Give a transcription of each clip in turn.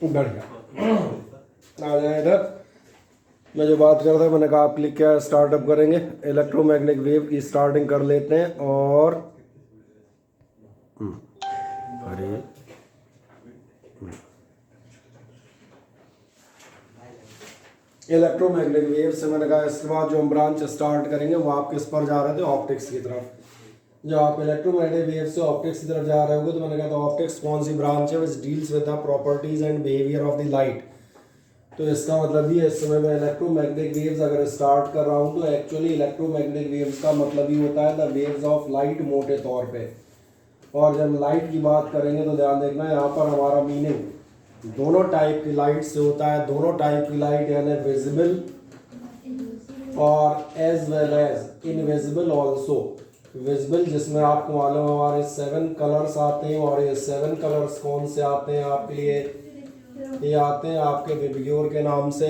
बढ़िया। आ जाए इधर। मैं जो बात कर रहा था मैंने कहा आप क्लिक किया, स्टार्टअप करेंगे। इलेक्ट्रोमैग्नेटिक वेव की स्टार्टिंग कर लेते हैं और अरे इलेक्ट्रोमैग्नेटिक वेव से मैंने कहा इसके बाद जो हम ब्रांच स्टार्ट करेंगे वो आप किस पर जा रहे थे, ऑप्टिक्स की तरफ। जब आप इलेक्ट्रोमैग्नेटिक वेव से ऑप्टिक्स की तरफ जा रहे होगे तो मैंने कहा था ऑप्टिक्स कौन सी ब्रांच है, which deals with the properties and behaviour of the light. तो इसका मतलब ये इस समय मैं इलेक्ट्रोमैग्नेटिक वेव्स अगर स्टार्ट कर रहा हूँ तो एक्चुअली इलेक्ट्रोमैग्नेटिक वेव्स का मतलब ही होता है द वेव्स ऑफ लाइट मोटे तौर पे। और जब लाइट की बात करेंगे तो ध्यान देखना यहाँ पर हमारा मीनिंग दोनों टाइप की लाइट से होता है। दोनों टाइप की लाइट यानी विजिबल और as well as invisible also. Visible जिसमें आपको मालूम है हमारे 7 कलर्स आते हैं, और ये 7 कलर्स कौन से आते हैं आपके लिए, ये आते हैं आपके विबग्योर के नाम से।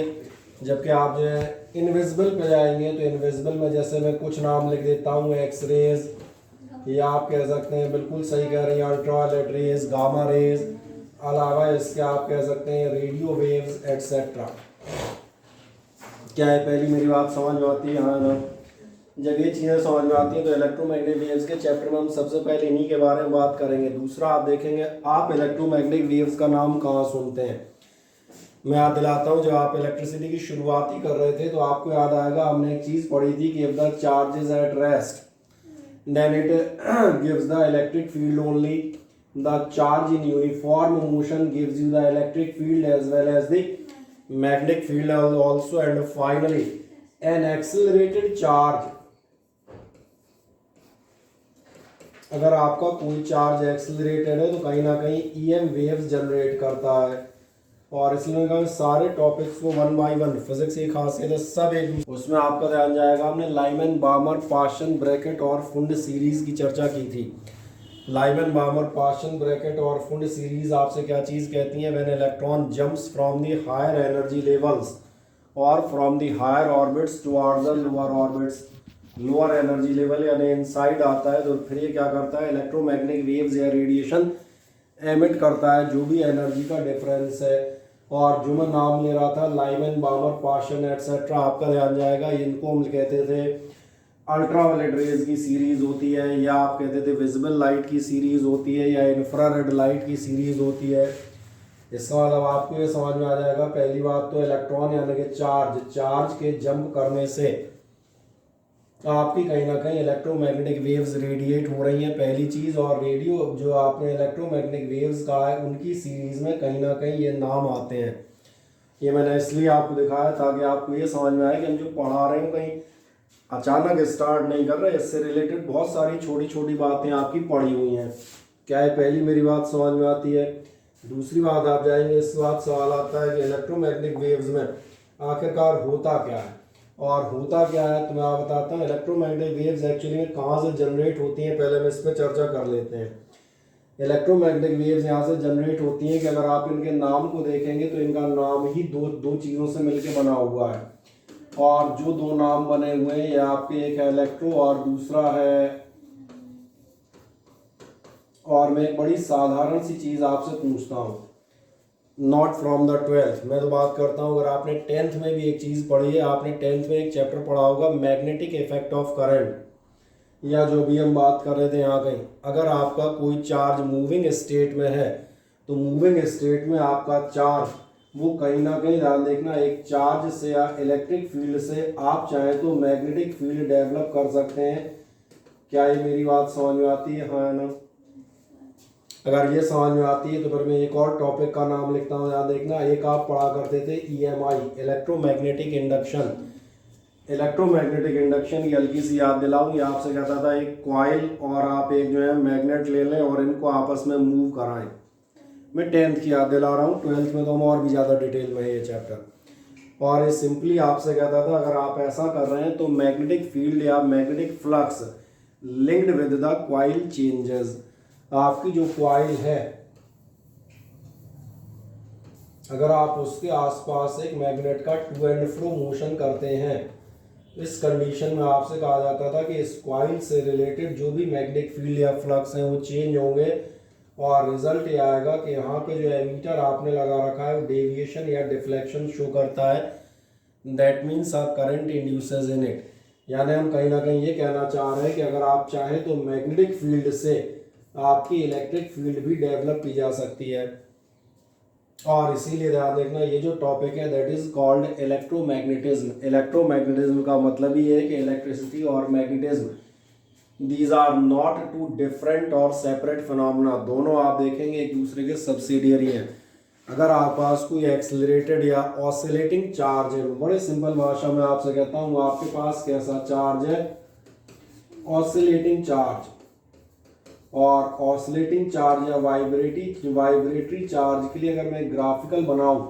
जबकि आप जो है इनविजिबल पे जाएंगे तो इनविजिबल में जैसे मैं कुछ नाम लिख देता हूँ, एक्स रेज, या आप कह सकते हैं बिल्कुल सही कह रहे हैं अल्ट्रावायलेट रेज, गामा रेज, अलावा इसके आप कह सकते हैं रेडियो वेव्स एटसेट्रा। क्या है पहली मेरी बात समझ में आती है? हाँ ना। जब ये चीज़ें समझ में आती हैं तो इलेक्ट्रोमैग्नेटिक वेव्स के चैप्टर में हम सबसे पहले इन्हीं के बारे में बात करेंगे। दूसरा आप देखेंगे आप इलेक्ट्रोमैग्नेटिक वेव्स का नाम कहाँ सुनते हैं। मैं याद दिलाता हूँ जब आप इलेक्ट्रिसिटी की शुरुआत ही कर रहे थे तो आपको याद आएगा हमने एक चीज़ पढ़ी थी कि if the charge is at rest then it gives the electric field only. The charge in uniform motion gives you the electric field as well as the magnetic field also. And finally an accelerated charge, अगर आपका कोई charge accelerated है तो कहीं ना कहीं EM waves generate करता है। और इसलिए कहा सारे टॉपिक्स को 1 by 1 फिजिक्स की खासियत है सब एक उसमें आपका ध्यान जाएगा। हमने लाइमन बामर पाशन ब्रैकेट और फुंड सीरीज की चर्चा की थी। लाइमन बामर पाशन ब्रैकेट और फुंड सीरीज आपसे क्या चीज़ कहती है? When electron jumps from the higher energy levels और from the higher orbits towards the lower orbits. Lower energy level यानी इनसाइड आता है तो फिर ये क्या करता है, इलेक्ट्रोमैग्नेटिक वेव्स या रेडिएशन एमिट करता है जो भी एनर्जी का डिफरेंस है। और जो मैं नाम ले रहा था लाइमन बामर पाशन एटसेट्रा, आपका ध्यान जाएगा इनको हम कहते थे अल्ट्रावायलेट रेज की सीरीज होती है, या आप कहते थे विजिबल लाइट की सीरीज होती है, या इंफ्रारेड लाइट की सीरीज होती है। इसका मतलब आपको ये समझ में आ जाएगा पहली बात तो इलेक्ट्रॉन यानी कि चार्ज के जंप करने से आपकी कहीं ना कहीं इलेक्ट्रोमैग्नेटिक वेव्स रेडिएट हो रही हैं पहली चीज़। और रेडियो जो आपने इलेक्ट्रोमैग्नेटिक वेव्स कहा है उनकी सीरीज़ में कहीं ना कहीं ये नाम आते हैं। ये मैंने इसलिए आपको दिखाया ताकि आपको ये समझ में आए कि हम जो पढ़ा रहे हैं कहीं अचानक स्टार्ट नहीं कर रहे, इससे रिलेटेड बहुत सारी छोटी छोटी बातें आपकी पढ़ी हुई हैं। क्या है पहली मेरी बात समझ में आती है। दूसरी बात आप जाएंगे इस बात सवाल आता है कि इलेक्ट्रोमैग्नेटिक वेव्स में आखिरकार होता क्या है, और होता क्या है तो मैं आपको बताता हूँ। इलेक्ट्रोमैग्नेटिक वेव्स एक्चुअली में कहाँ से जनरेट होती हैं पहले हम इस पर चर्चा कर लेते हैं। इलेक्ट्रोमैग्नेटिक वेव्स यहाँ से जनरेट होती हैं कि अगर आप इनके नाम को देखेंगे तो इनका नाम ही दो चीज़ों से मिलकर बना हुआ है। और जो दो नाम बने हुए हैं ये आपके एक है इलेक्ट्रो और दूसरा है, और मैं एक बड़ी साधारण सी चीज़ आपसे पूछता हूँ, नॉट फ्रॉम द 12th, मैं तो बात करता हूँ अगर आपने 10th में भी एक चीज़ पढ़ी है, आपने 10th में एक चैप्टर पढ़ा होगा मैग्नेटिक इफेक्ट ऑफ करंट, या जो भी हम बात कर रहे थे यहाँ कहीं। अगर आपका कोई चार्ज मूविंग स्टेट में है तो मूविंग स्टेट में आपका चार्ज वो कहीं ना कहीं ध्यान देखना एक चार्ज से या इलेक्ट्रिक फील्ड से आप चाहें तो मैग्नेटिक फील्ड डेवलप कर सकते हैं। क्या ये मेरी बात समझ में आती है? हाँ ना। अगर ये समझ में आती है तो फिर मैं एक और टॉपिक का नाम लिखता हूँ, याद देखना। एक आप पढ़ा करते थे EMI electromagnetic induction. Electromagnetic induction की हल्की सी याद दिलाऊं, ये आपसे कहता था एक कॉइल और आप एक जो है मैग्नेट ले लें और इनको आपस में मूव कराएं। मैं 10th की याद दिला रहा हूँ, 12th में तो हम और भी ज़्यादा डिटेल में है ये चैप्टर। और ये सिंपली आपसे कहता था अगर आप ऐसा कर रहे हैं तो मैग्नेटिक फील्ड या magnetic flux linked with the coil changes. आपकी जो कॉइल है अगर आप उसके आसपास एक मैग्नेट का टू एंड फ्रो मोशन करते हैं, इस कंडीशन में आपसे कहा जाता था कि इस कॉइल से रिलेटेड जो भी मैग्नेटिक फील्ड या फ्लक्स हैं वो चेंज होंगे और रिजल्ट ये आएगा कि यहाँ पे जो एमीटर आपने लगा रखा है वो डेविएशन या डिफ्लेक्शन शो करता है, that means a current induces in it. यानी हम कहीं ना कहीं ये कहना चाह रहे हैं कि अगर आप चाहें तो मैग्नेटिक फील्ड से आपकी इलेक्ट्रिक फील्ड भी डेवलप की जा सकती है। और इसीलिए ध्यान देखना, ये जो टॉपिक है that is called electromagnetism. Electromagnetism का मतलब ही है कि इलेक्ट्रिसिटी और magnetism these are not two different और सेपरेट फिनोमेना, दोनों आप देखेंगे एक दूसरे के सब्सिडियरी हैं। अगर आप पास कोई एक्सेलरेटेड या ऑसिलेटिंग चार्ज है, बड़े सिंपल भाषा में आपसे कहता हूँ, आपके पास कैसा चार्ज है, ऑसिलेटिंग चार्ज। और ऑसिलेटिंग चार्ज या वाइब्रेटरी चार्ज के लिए अगर मैं ग्राफिकल बनाऊं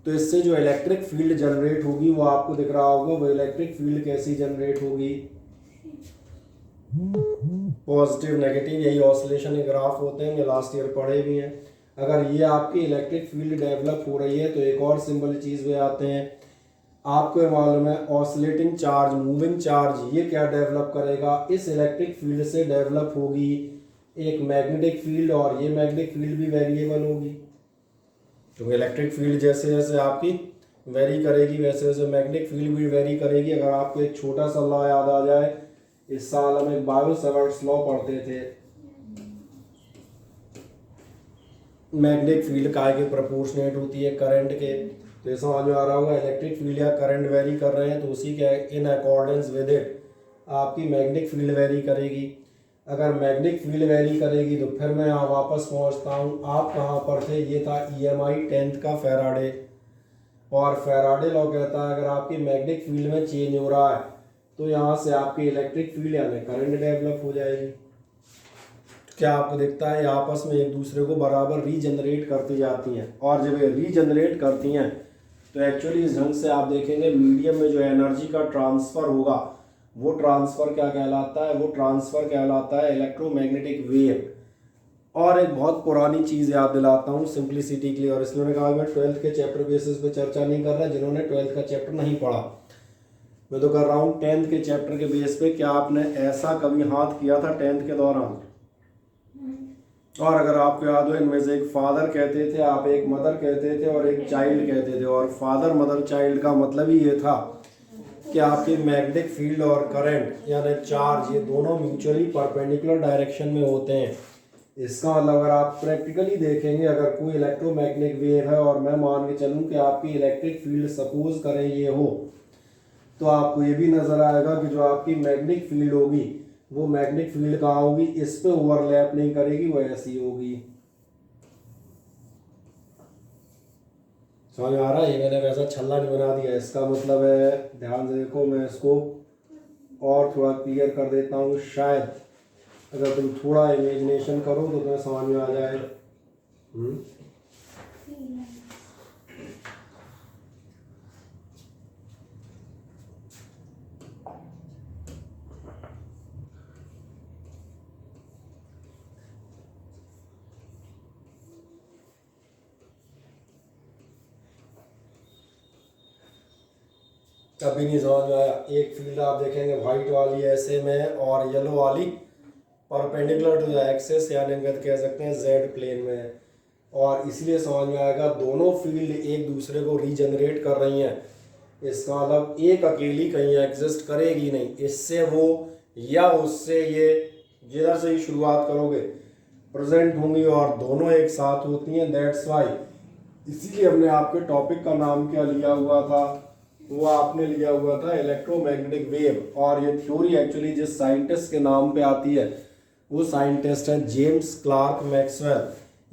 तो इससे जो इलेक्ट्रिक फील्ड जनरेट होगी वो आपको दिख रहा होगा। वो इलेक्ट्रिक फील्ड कैसी जनरेट होगी, पॉजिटिव नेगेटिव, यही ऑसिलेशन के ग्राफ होते हैं, ये लास्ट ईयर पढ़े भी हैं। अगर ये आपकी इलेक्ट्रिक फील्ड डेवलप हो रही है तो एक और सिंपल चीज़ वे आते हैं, आपको मालूम है ऑसिलेटिंग चार्ज, मूविंग चार्ज, ये क्या डेवलप करेगा, इस इलेक्ट्रिक फील्ड से डेवलप होगी एक मैग्नेटिक फील्ड, और ये मैग्नेटिक फील्ड भी वेरिएबल होगी। तो इलेक्ट्रिक फील्ड जैसे जैसे आपकी वेरी करेगी वैसे वैसे मैग्नेटिक फील्ड भी वेरी करेगी। अगर आपको एक छोटा सा लॉ याद आ जाए, इस साल हम एक बायो-सैवर्ट्स लॉ पढ़ते थे, मैग्नेटिक फील्ड काय के प्रोपोर्शनेट होती है करंट के, तो ऐसा समझ में आ रहा होगा। इलेक्ट्रिक फील्ड या करंट वेरी कर रहे हैं तो उसी के इन अकॉर्डेंस विद इट आपकी मैग्नेटिक फील्ड वेरी करेगी। अगर मैग्नेटिक फील्ड वेरी करेगी तो फिर मैं यहाँ वापस पहुँचता हूँ, आप कहाँ पर थे, ये था EMI 10th का फेराडे। और फेराडे लॉ कहता है अगर आपकी मैग्नेटिक फील्ड में चेंज हो रहा है तो यहाँ से आपकी इलेक्ट्रिक फील्ड यानी करंट डेवलप हो जाएगी। तो क्या आपको दिखता है ये आपस में एक दूसरे को बराबर रीजनरेट करती जाती हैं, और जब ये रीजनरेट करती हैं तो एक्चुअली इस ढंग से आप देखेंगे मीडियम में जो एनर्जी का ट्रांसफ़र होगा वो ट्रांसफ़र क्या कहलाता है, वो ट्रांसफ़र कहलाता है इलेक्ट्रोमैग्नेटिक वेव। और एक बहुत पुरानी चीज़ याद दिलाता हूँ सिंप्लिसिटी के लिए, और इसलिए कहा मैं 12th के चैप्टर बेसिस पे चर्चा नहीं कर रहा, जिन्होंने 12th का चैप्टर नहीं पढ़ा मैं तो कर रहा हूँ 10th के चैप्टर के बेस पे। क्या आपने ऐसा कभी हाथ किया था 10th के दौरान? और अगर आपको याद हो, इनमें से एक फादर कहते थे, आप एक मदर कहते थे और एक चाइल्ड कहते थे, और फादर मदर चाइल्ड का मतलब ही ये था कि आपकी मैग्नेटिक फील्ड और करंट यानी चार्ज ये दोनों म्यूचुअली परपेंडिकुलर डायरेक्शन में होते हैं। इसका मतलब अगर आप प्रैक्टिकली देखेंगे, अगर कोई इलेक्ट्रोमैग्नेटिक वेव है और मैं मान के चलूँ कि आपकी इलेक्ट्रिक फील्ड सपोज करें ये हो, तो आपको ये भी नज़र आएगा कि जो आपकी मैग्नेटिक फील्ड होगी वो मैग्नेटिक फील्ड कहाँ होगी, इस पे ओवरलैप नहीं करेगी, वो ऐसी होगी। समझ में आ रहा है? ये मैंने वैसा छल्ला नहीं बना दिया, इसका मतलब है, ध्यान से देखो, मैं इसको और थोड़ा क्लियर कर देता हूँ, शायद अगर तुम थोड़ा इमेजिनेशन करो तो तुम्हें समझ में आ जाए। कभी नहीं समझ में आया? एक फील्ड आप देखेंगे व्हाइट वाली ऐसे में और येलो वाली परपेंडिकुलर टू द एक्सिस, यानी कह सकते हैं जेड प्लेन में, और इसलिए समझ में आएगा दोनों फील्ड एक दूसरे को रीजनरेट कर रही हैं। इसका मतलब एक अकेली कहीं एग्जिस्ट करेगी नहीं, इससे वो या उससे ये जिधर से ही शुरुआत करोगे प्रेजेंट होंगी और दोनों एक साथ होती हैं। दैट्स वाई, इसीलिए हमने आपके टॉपिक का नाम क्या लिया हुआ था, वो आपने लिया हुआ था इलेक्ट्रोमैग्नेटिक वेव। और ये थ्योरी एक्चुअली जिस साइंटिस्ट के नाम पे आती है वो साइंटिस्ट है जेम्स क्लार्क मैक्सवेल,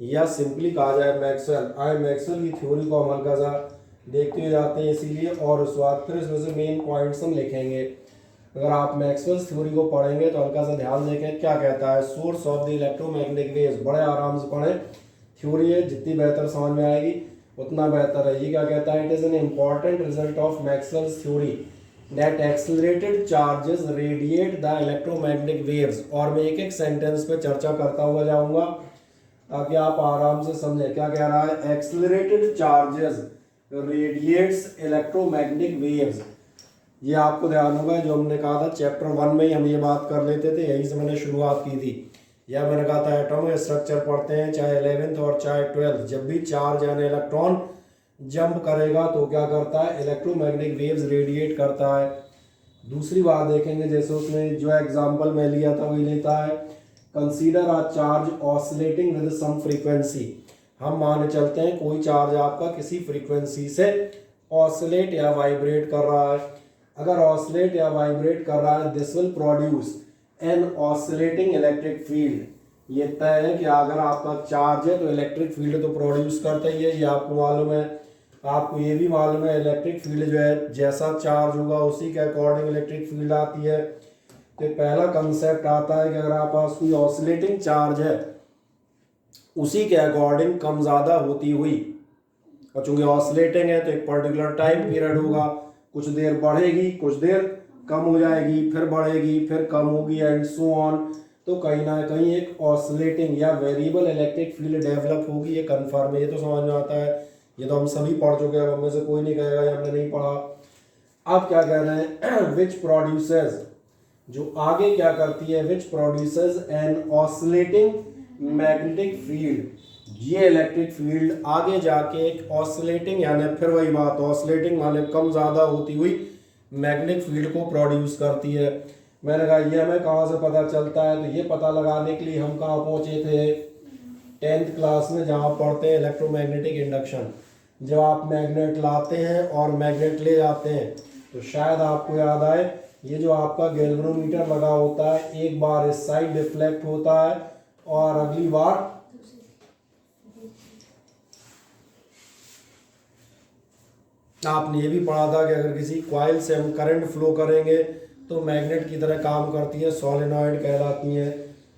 या सिंपली कहा जाए मैक्सवेल। आए मैक्सवेल की थ्योरी को हम हल्का सा देखते हुए जाते हैं इसीलिए, और उस बाद फिर इसमें से मेन पॉइंट्स हम लिखेंगे। अगर आप मैक्सवेल्स थ्योरी को पढ़ेंगे तो हल्का सा ध्यान देखें क्या कहता है, source of the electromagnetic waves, बड़े आराम से पढ़ें, थ्योरी है, जितनी बेहतर समझ में आएगी उतना बेहतर है। ये क्या कहता है, it is an important result of Maxwell's theory that accelerated charges radiate the electromagnetic waves. और मैं एक एक सेंटेंस पे चर्चा करता हुआ जाऊंगा ताकि आप आराम से समझें क्या कह रहा है। Accelerated charges radiates electromagnetic waves, ये आपको ध्यान होगा जो हमने कहा था चैप्टर 1 में ही हम ये बात कर लेते थे, यहीं से मैंने शुरुआत की थी या मैंने कहा था एटॉमिक स्ट्रक्चर पढ़ते हैं चाहे 11th और चाहे 12th, जब भी चार्ज यानी इलेक्ट्रॉन जंप करेगा तो क्या करता है, इलेक्ट्रोमैग्नेटिक वेव्स रेडिएट करता है। दूसरी बात देखेंगे, जैसे उसने जो एग्जांपल मैं लिया था वही लेता है, consider a charge oscillating with some frequency. हम मान चलते हैं कोई चार्ज आपका किसी फ्रीक्वेंसी से ऑसिलेट या वाइब्रेट कर रहा है। अगर ऑसिलेट या वाइब्रेट कर रहा है, this will produce an oscillating electric field. ये तय है कि अगर आपका चार्ज है तो इलेक्ट्रिक फील्ड तो प्रोड्यूस करता ही है, ये आपको मालूम है। आपको ये भी मालूम है इलेक्ट्रिक फील्ड जो है जैसा चार्ज होगा उसी के अकॉर्डिंग इलेक्ट्रिक फील्ड आती है। तो पहला कंसेप्ट आता है कि अगर आपके पास कोई ऑसिलेटिंग चार्ज है उसी के अकॉर्डिंग कम ज़्यादा होती हुई, और चूंकि ऑसिलेटिंग है तो एक पर्टिकुलर टाइम पीरियड होगा, कुछ देर बढ़ेगी कुछ देर कम हो जाएगी, फिर बढ़ेगी फिर कम होगी एंड सो ऑन। तो कहीं ना कहीं एक ऑसिलेटिंग या वेरिएबल इलेक्ट्रिक फील्ड डेवलप होगी, ये कन्फर्म है, ये तो समझ में आता है, ये तो हम सभी पढ़ चुके हैं, हमें से कोई नहीं कहेगा ये हमने नहीं पढ़ा। अब क्या कह रहे हैं, विच प्रोड्यूसेस, जो आगे क्या करती है, which produces an oscillating magnetic field. ये इलेक्ट्रिक फील्ड आगे जाके एक ऑसिलेटिंग, यानी फिर वही बात, ऑसिलेटिंग माने कम ज़्यादा होती हुई मैग्नेटिक फील्ड को प्रोड्यूस करती है। मैंने कहा ये हमें कहाँ से पता चलता है, तो ये पता लगाने के लिए हम कहाँ पहुँचे थे, 10th क्लास में, जहाँ पढ़ते हैं इलेक्ट्रोमैग्नेटिक इंडक्शन। जब आप मैग्नेट लाते हैं और मैग्नेट ले जाते हैं तो शायद आपको याद आए, ये जो आपका गैल्वेनोमीटर लगा होता है, एक बार इस साइड डिफ्लेक्ट होता है और अगली बार आपने ये भी पढ़ा था कि अगर किसी कॉइल से हम करंट फ्लो करेंगे तो मैग्नेट की तरह काम करती है, सोलेनॉइड कहलाती है।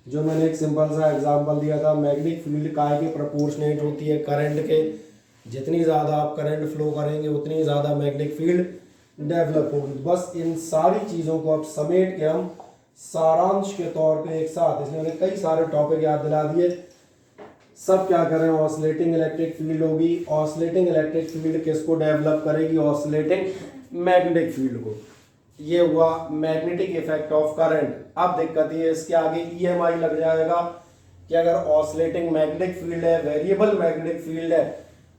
जो मैंने एक सिंपल सा एग्जांपल दिया था, मैग्नेटिक फील्ड काय के प्रोपोर्शनेट होती है करंट के, जितनी ज़्यादा आप करंट फ्लो करेंगे उतनी ज़्यादा मैग्नेटिक फील्ड डेवलप होगी। बस इन सारी चीज़ों को अब समेट के हम सारांश के तौर पे एक साथ, इसमें मैंने कई सारे टॉपिक याद दिला दिए, सब क्या करें, ऑसिलेटिंग इलेक्ट्रिक फील्ड होगी। ऑसिलेटिंग इलेक्ट्रिक फील्ड किसको डेवलप करेगी, ऑसिलेटिंग मैग्नेटिक फील्ड को। ये हुआ मैग्नेटिक इफेक्ट ऑफ करंट। अब दिक्कत ये इसके आगे ईएमआई लग जाएगा कि अगर ऑसिलेटिंग मैग्नेटिक फील्ड है, वेरिएबल मैग्नेटिक फील्ड है,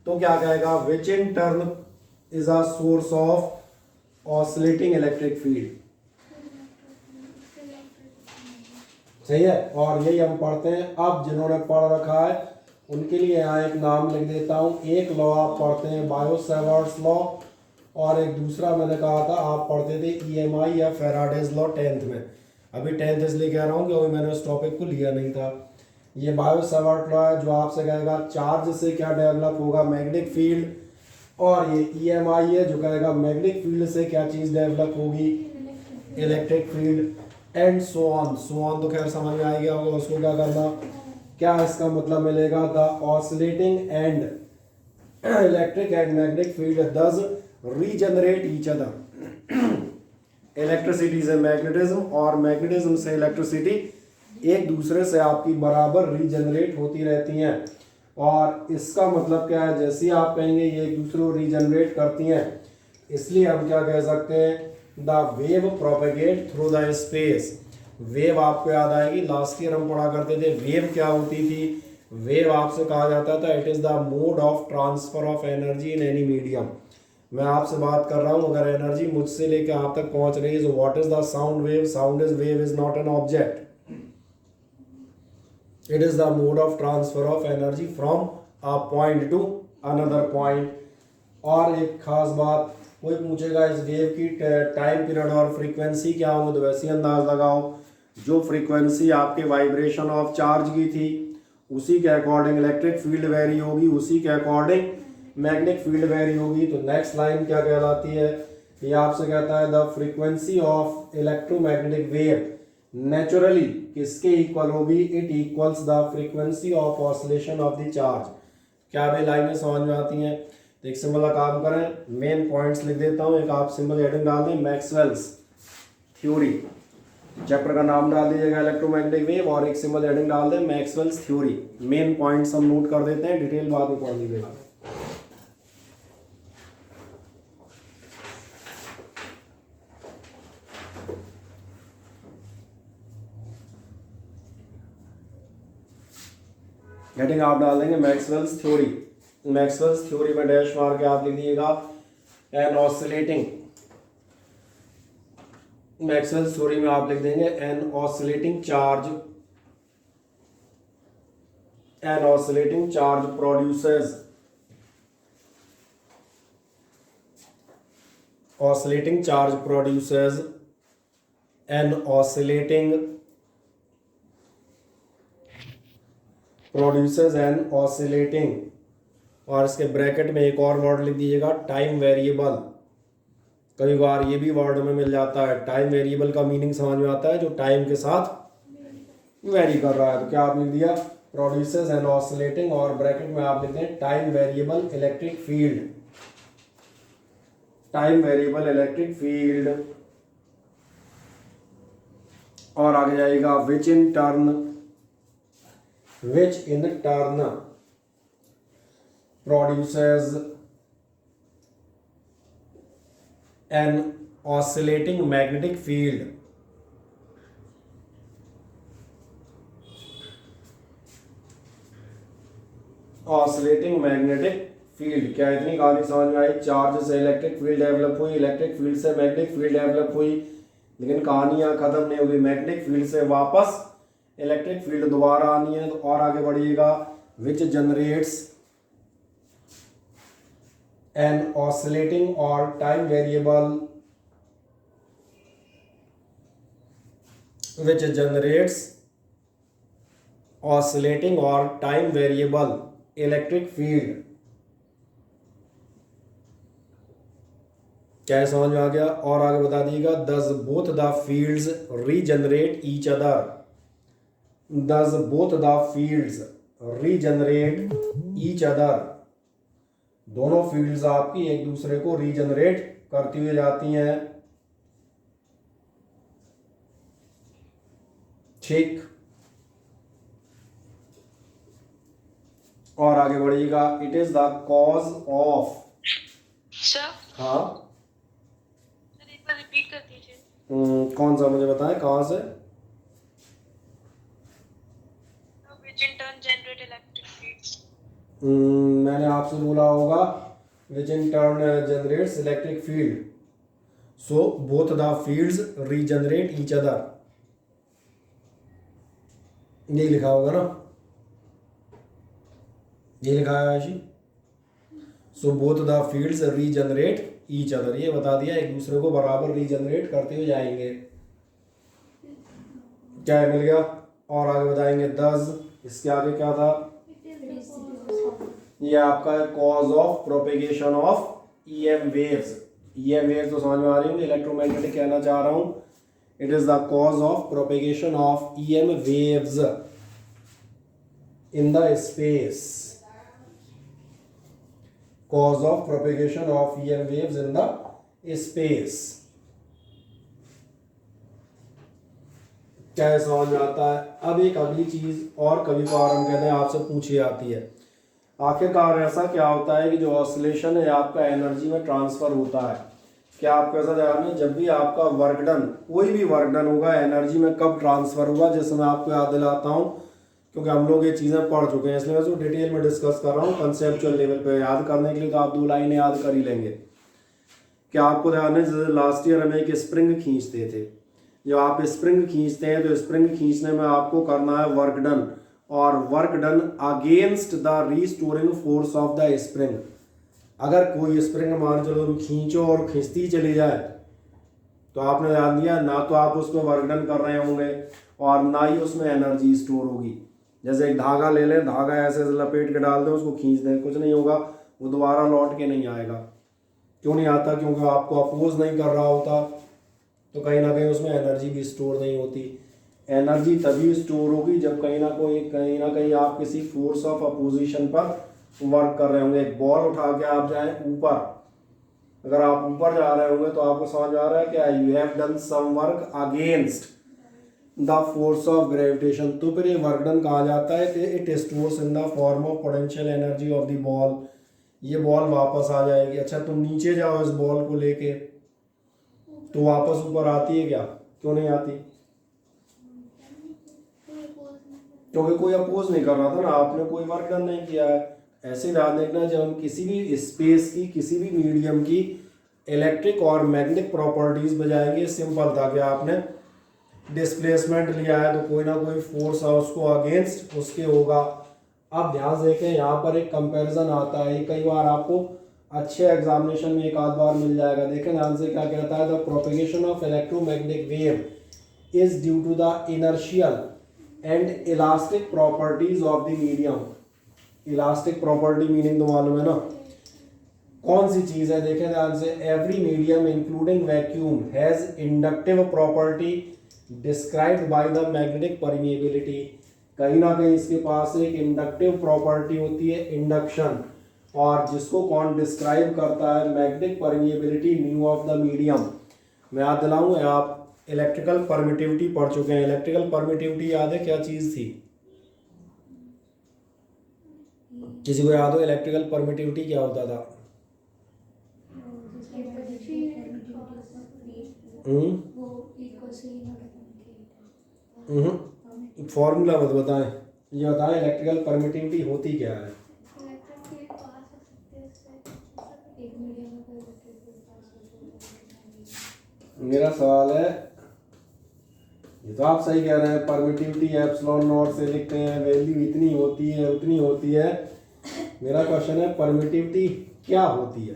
तो क्या कहेगा, which in turn is a source of oscillating electric field. सही है, और यही हम पढ़ते हैं। अब जिन्होंने पढ़ रखा है उनके लिए यहाँ एक नाम लिख देता हूँ। एक लॉ आप पढ़ते हैं बायो-सैवर्ट्स लॉ, और एक दूसरा मैंने कहा था आप पढ़ते थे ईएमआई या फैराडेज लॉ 10th में। अभी 10th इसलिए कह रहा हूँ क्योंकि मैंने उस टॉपिक को लिया नहीं था। ये बायो-सैवर्ट लॉ है जो आपसे कहेगा चार्ज से क्या डेवलप होगा, मैग्नेटिक फील्ड, और ये ईएमआई है जो कहेगा मैग्नेटिक फील्ड से क्या चीज़ डेवलप होगी, electric field, and so on. So on तो खैर समझ में आ गया होगा, उसको क्या करना, क्या इसका मतलब मिलेगा, the oscillating and electric and magnetic field दस रीजनरेट ईच अदर। इलेक्ट्रिसिटी से मैग्नेटिज्म और मैग्नेटिज्म से इलेक्ट्रिसिटी एक दूसरे से आपकी बराबर रीजनरेट होती रहती हैं। और इसका मतलब क्या है, जैसे ही आप कहेंगे ये एक दूसरे को रीजनरेट करती हैं, इसलिए हम क्या कह सकते हैं, the wave propagate through the space. Wave आपको याद आएगी, लास्ट ईयर हम पढ़ा करते थे वेव क्या होती थी। वेव आपसे कहा जाता था it is the mode of transfer of energy in any medium. मैं आपसे बात कर रहा हूँ, अगर एनर्जी मुझसे लेकर आप तक पहुँच रही है, तो what is the sound wave, sound is wave is not an object, it is the mode of transfer of energy from a point two another point. और एक खास बात, कोई पूछेगा इस वेव की टाइम पीरियड और फ्रीक्वेंसी क्या हो, तो वैसे ही अंदाज लगाओ, जो फ्रीक्वेंसी आपके वाइब्रेशन ऑफ चार्ज की थी उसी के अकॉर्डिंग इलेक्ट्रिक फील्ड वेरी होगी, उसी के अकॉर्डिंग मैग्नेटिक फील्ड वेरी होगी। तो नेक्स्ट लाइन क्या कहलाती है, ये आपसे कहता है the frequency of electromagnetic wave naturally किसके इक्वल होगी, it equals the frequency of oscillation of the charge. क्या वे लाइनें समझ में आती हैं। तो एक सिंपल का काम करें, मेन पॉइंट्स लिख देता हूँ, एक आप सिंपल हेडिंग डाल दें मैक्सवेल्स थ्योरी, चैप्टर का नाम डाल दीजिएगा इलेक्ट्रोमैग्नेटिक वेव, और एक सिंपल हेडिंग डाल दें मैक्सवेल्स थ्योरी। मेन पॉइंट्स हम नोट कर देते हैं, डिटेल बाद में पढ़ लीजिएगा। हेडिंग आप डाल देंगे मैक्सवेल्स थ्योरी। मैक्सवेल्स थ्योरी में डैश मार के आप लिख दीजिएगा एन ऑसिलेटिंग। मैक्सवेल्स थ्योरी में आप लिख देंगे an oscillating charge, an oscillating charge produces, oscillating charge produces an oscillating और इसके ब्रैकेट में एक और वर्ड लिख दीजिएगा टाइम वेरिएबल। कई बार ये भी वर्ड में मिल जाता है। टाइम वेरिएबल का मीनिंग समझ में आता है जो टाइम के साथ वेरी कर रहा है। तो क्या आप लिख दिया प्रोड्यूसेस एन ऑसिलेटिंग और ब्रैकेट में आप लिखते हैं time variable electric field, time variable electric field. और आगे जाएगा which in turn produces an oscillating magnetic field. Oscillating magnetic field. क्या इतनी कहानी समझ में आई? चार्ज से इलेक्ट्रिक फील्ड डेवलप हुई, इलेक्ट्रिक फील्ड से मैग्नेटिक फील्ड डेवलप हुई, लेकिन कहानी यहाँ खत्म नहीं होगी। मैग्नेटिक फील्ड से वापस इलेक्ट्रिक फील्ड दोबारा आनी है। तो और आगे बढ़िएगा विच जनरेट्स एन ऑसिलेटिंग और टाइम वेरिएबल, विच जनरेट्स ऑसिलेटिंग और टाइम वेरिएबल इलेक्ट्रिक फील्ड। क्या समझ में आ गया? और आगे बता दीजिएगा thus both the fields regenerate each other, thus both the fields regenerate each other. दोनों फील्ड्स आपकी एक दूसरे को रीजनरेट करती हुई जाती हैं। ठीक। और आगे बढ़िएगा it is the cause of. Sir हाँ एक बार रिपीट कर दीजिए। कौन सा मुझे बताएं कहाँ से? Which in turn generate electric fields. मैंने आपसे बोला होगा which in turn generates electric field. So both the fields regenerate each other, यही लिखा होगा ना? ये लिखा है Ashi. So both the fields regenerate each other, ये बता दिया एक दूसरे को बराबर रीजनरेट करते हुए जाएंगे। क्या मिल गया? और आगे बताएंगे दस। इसके आगे क्या था? ये आपका है cause of propagation of EM waves. EM waves तो समझ में आ रही होंगी, इलेक्ट्रोमैग्नेटिक कहना चाह रहा हूं। It is the cause of propagation of EM waves in the space, cause of propagation of EM waves in the space। क्या समझ में आता है? अब एक अगली चीज और कभी कभार हम कहते हैं आपसे पूछी जाती है, आखिरकार ऐसा क्या होता है कि जो ऑसिलेशन है आपका एनर्जी में ट्रांसफर होता है। क्या आपको ऐसा ध्यान है जब भी आपका वर्क डन, कोई भी वर्क डन होगा एनर्जी में कब ट्रांसफर होगा? जैसे मैं आपको याद दिलाता हूँ क्योंकि हम लोग ये चीज़ें पढ़ चुके हैं, इसलिए मैं इसको डिटेल में डिस्कस कर रहा हूँ। कंसेप्चुअल लेवल पे याद करने के लिए तो आप दो लाइनें याद कर ही लेंगे। क्या आपको ध्यान है जैसे लास्ट ईयर हम एक स्प्रिंग खींचते थे, जब आप स्प्रिंग खींचते हैं तो स्प्रिंग खींचने में आपको करना है वर्क डन, और work done against the restoring force of the spring. अगर कोई स्प्रिंग मान चलो तुम खींचो और खींचती चली जाए तो आपने ध्यान दिया ना तो आप उसको वर्क डन कर रहे होंगे और ना ही उसमें एनर्जी स्टोर होगी। जैसे एक धागा ले लें, धागा ऐसे लपेट के डाल दें, उसको खींच दें, कुछ नहीं होगा, वो दोबारा लौट के नहीं आएगा। क्यों नहीं आता? क्योंकि आपको अपोज नहीं कर रहा होता, तो कहीं ना कहीं उसमें एनर्जी भी स्टोर नहीं होती। एनर्जी तभी स्टोर होगी जब कहीं ना कहीं आप किसी फोर्स ऑफ अपोजिशन पर वर्क कर रहे होंगे। एक बॉल उठा के आप जाएं ऊपर, अगर आप ऊपर जा रहे होंगे तो आपको समझ आ रहा है क्या? You have done some work against the force of gravitation. तो फिर ये वर्क डन कहा जाता है कि it stores in the form of potential energy of the ball. ये बॉल वापस आ जाएगी। अच्छा तुम नीचे जाओ इस बॉल को लेके तो वापस ऊपर आती है क्या? क्यों नहीं आती? क्योंकि कोई अपोज नहीं कर रहा था ना, आपने कोई वर्क डन नहीं किया है। ऐसे ध्यान देखना, जब हम किसी भी स्पेस की, किसी भी मीडियम की इलेक्ट्रिक और मैग्नेटिक प्रॉपर्टीज बजाएंगे, सिंपल था कि आपने डिस्प्लेसमेंट लिया है तो कोई ना कोई फोर्स है उसको अगेंस्ट उसके होगा। अब ध्यान से देखें, यहाँ पर एक कंपैरिजन आता है, कई बार आपको अच्छे एग्जामिनेशन में एक आध बार मिल जाएगा। देखें ध्यान से क्या कहता है, the propagation of electromagnetic wave is due to the inertial and elastic properties of the medium. Elastic property meaning तो मालूम है ना, कौन सी चीज है? देखें ध्यान से, every medium including vacuum has inductive property described by the magnetic permeability. कहीं ना कहीं इसके पास एक इंडक्टिव प्रॉपर्टी होती है, इंडक्शन, और जिसको कौन डिस्क्राइब करता है? Magnetic permeability new of the medium. मैं याद दिलाऊं, आप इलेक्ट्रिकल परमिटिविटी पढ़ चुके हैं। इलेक्ट्रिकल परमिटिविटी याद है क्या चीज थी? किसी को याद हो इलेक्ट्रिकल परमिटिविटी क्या होता था? फॉर्मूला मत बताएं, ये बताएं इलेक्ट्रिकल परमिटिविटी होती क्या है? मेरा सवाल है, ये तो आप सही कह रहे हैं, परमिटिविटी एप्सिलॉन नॉट से लिखते हैं, वैल्यू इतनी होती है उतनी होती है। मेरा क्वेश्चन है परमिटिविटी क्या होती है?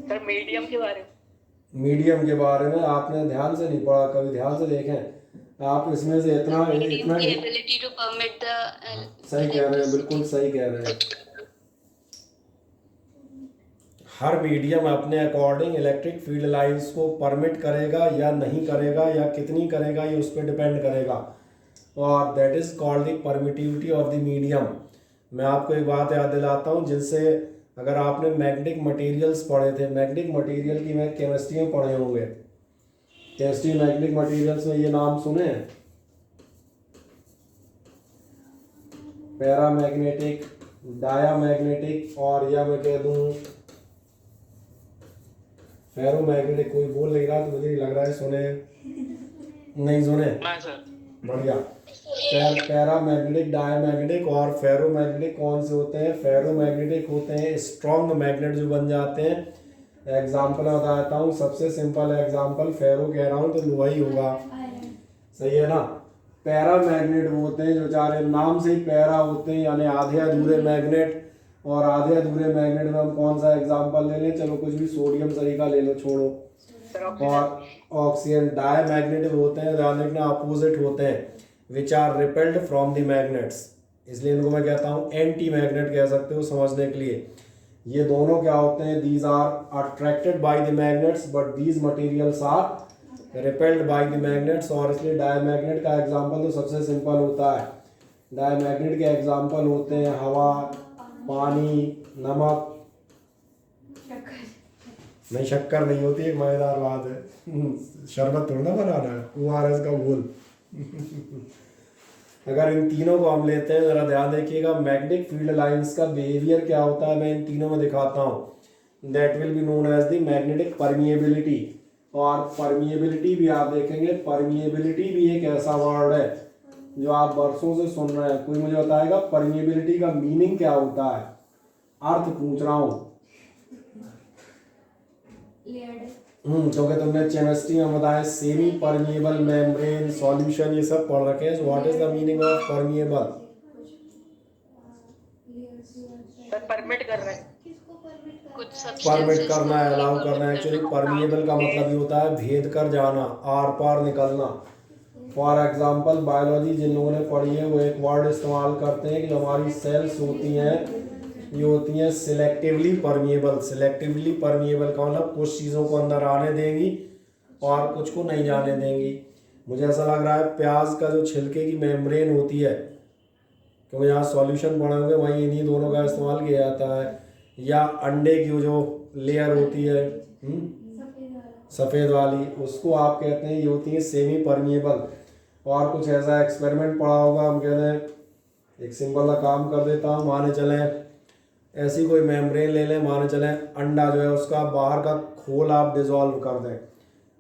सर मीडियम के बारे में। मीडियम के बारे में आपने ध्यान से नहीं पढ़ा, कभी ध्यान से देखें आप, इसमें से इतना इतना एबिलिटी टू परमिट द, सही कह रहे हैं, बिल्कुल सही कह रहे हैं। हर मीडियम अपने अकॉर्डिंग इलेक्ट्रिक फील्ड लाइंस को परमिट करेगा या नहीं करेगा, या कितनी करेगा, ये उस पर डिपेंड करेगा, और that is called the permittivity of the medium. मैं आपको एक बात याद दिलाता हूँ, जिनसे अगर आपने मैग्नेटिक मटेरियल्स पढ़े थे, मैग्नेटिक मटेरियल की मैं केमिस्ट्री में पढ़े होंगे, केमिस्ट्री मैग्नेटिक मटेरियल्स में ये नाम सुने हैं, पैरामैग्नेटिक, डायामैग्नेटिक, और या मैं कह दूं फेरोमैग्नेटिक। कोई बोल नहीं रहा तो मुझे नहीं लग रहा है सुने, नहीं सुने? बढ़िया। पैरामैग्नेटिक, डायमैग्नेटिक और फेरोमैग्नेटिक कौन से होते हैं? फेरोमैग्नेटिक होते हैं स्ट्रॉन्ग मैग्नेट जो बन जाते हैं। एग्जाम्पल बताता हूँ, सबसे सिंपल एग्जाम्पल, फेरो कह रहा हूँ तो लोहा ही होगा, सही है ना। पैरामैग्नेट वो होते हैं जो चारे नाम से ही पैरा होते हैं, यानी आधे अधूरे मैग्नेट। और आधे अधूरे मैग्नेट में हम कौन सा एग्जाम्पल ले लें? चलो कुछ भी, सोडियम सरीका ले लो, छोड़ो। और ऑक्सीजन। डायमैग्नेटिक होते हैं, ध्यान रखना, अपोजिट होते हैं, which are repelled from the magnets, इसलिए इनको मैं कहता हूँ एंटी मैग्नेट कह सकते हो समझने के लिए। ये दोनों क्या होते हैं? These are attracted by the magnets but these materials are repelled by the magnets. और इसलिए डायमैग्नेट का एग्जांपल तो सबसे सिंपल होता है। डायमैग्नेट के एग्जांपल होते हैं हवा, पानी, नमक। नहीं, शक्कर नहीं होती, एक मजेदार बात है, शरबत थोड़ा ना बनाना है, ORS का घोल। अगर इन तीनों को हम लेते हैं, जरा ध्यान देखिएगा, मैग्नेटिक फील्ड लाइंस का बिहेवियर क्या होता है, मैं इन तीनों में दिखाता हूँ। That will be known as the magnetic permeability. और परमिएबिलिटी भी आप देखेंगे, परमिएबिलिटी भी एक ऐसा वर्ड है जो आप वर्षों से सुन रहे हैं। कोई मुझे बताएगा परमिएबिलिटी का मीनिंग क्या होता है? अर्थ पूछ रहा हूँ। क्योंकि तुमने केमिस्ट्री में बताया सेमी परमिएबल मेम्ब्रेन, सॉल्यूशन, ये सब पढ़ रखे हैं। What is the meaning of permeable? Permit कर रहे हैं, परमिट करना है, अलाउ करना है। एक्चुअली परमिएबल का मतलब ये होता है भेद कर जाना, आर पार निकलना। फॉर एग्जाम्पल, बायोलॉजी जिन लोगों ने पढ़ी है वो एक वर्ड इस्तेमाल करते हैं कि जो हमारी सेल्स होती हैं ये होती हैं सिलेक्टिवली परमिएबल। सिलेक्टिवली परमिएबल का मतलब कुछ चीज़ों को अंदर आने देंगी और कुछ को नहीं जाने देंगी। मुझे ऐसा लग रहा है प्याज का जो छिलके की मेम्ब्रेन होती है, क्योंकि यहाँ सॉल्यूशन पढ़े होंगे वहीं इन्हीं दोनों का इस्तेमाल किया जाता है। या अंडे की जो लेयर होती है सफ़ेद वाली, उसको आप कहते हैं ये होती है सेमी परमिएबल। और कुछ ऐसा एक्सपेरिमेंट पढ़ा होगा, हम कहते हैं, एक सिंपल सा काम कर देता हूँ, माने चलें ऐसी कोई मेम्ब्रेन ले लें, मान चलें अंडा जो है उसका बाहर का खोल आप डिजोल्व कर दें।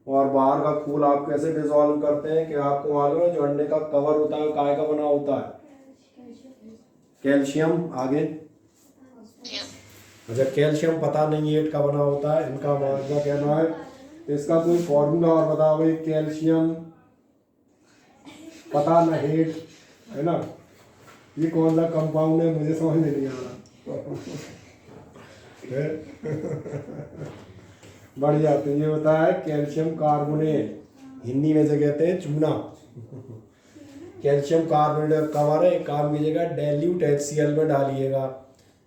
और बाहर का खोल आप कैसे डिजोल्व करते हैं कि आपको मालूम है जो अंडे का कवर होता है काय का बना होता है? कैल्शियम। आगे? अच्छा, कैल्शियम पता नहीं एट का बना होता है, इनका कहना है। तो इसका कोई फॉर्मूला और बताओ भाई। कैल्शियम पता न हेट, है ना? ये कौन सा कंपाउंड है मुझे समझ में नहीं आ रहा। बढ़िया। तो ये होता है कैल्शियम कार्बोनेट, हिंदी में से कहते हैं चूना। कैल्शियम कार्बोनेट कवर है, एक काम कीजिएगा डाइल्यूट HCl में डालिएगा।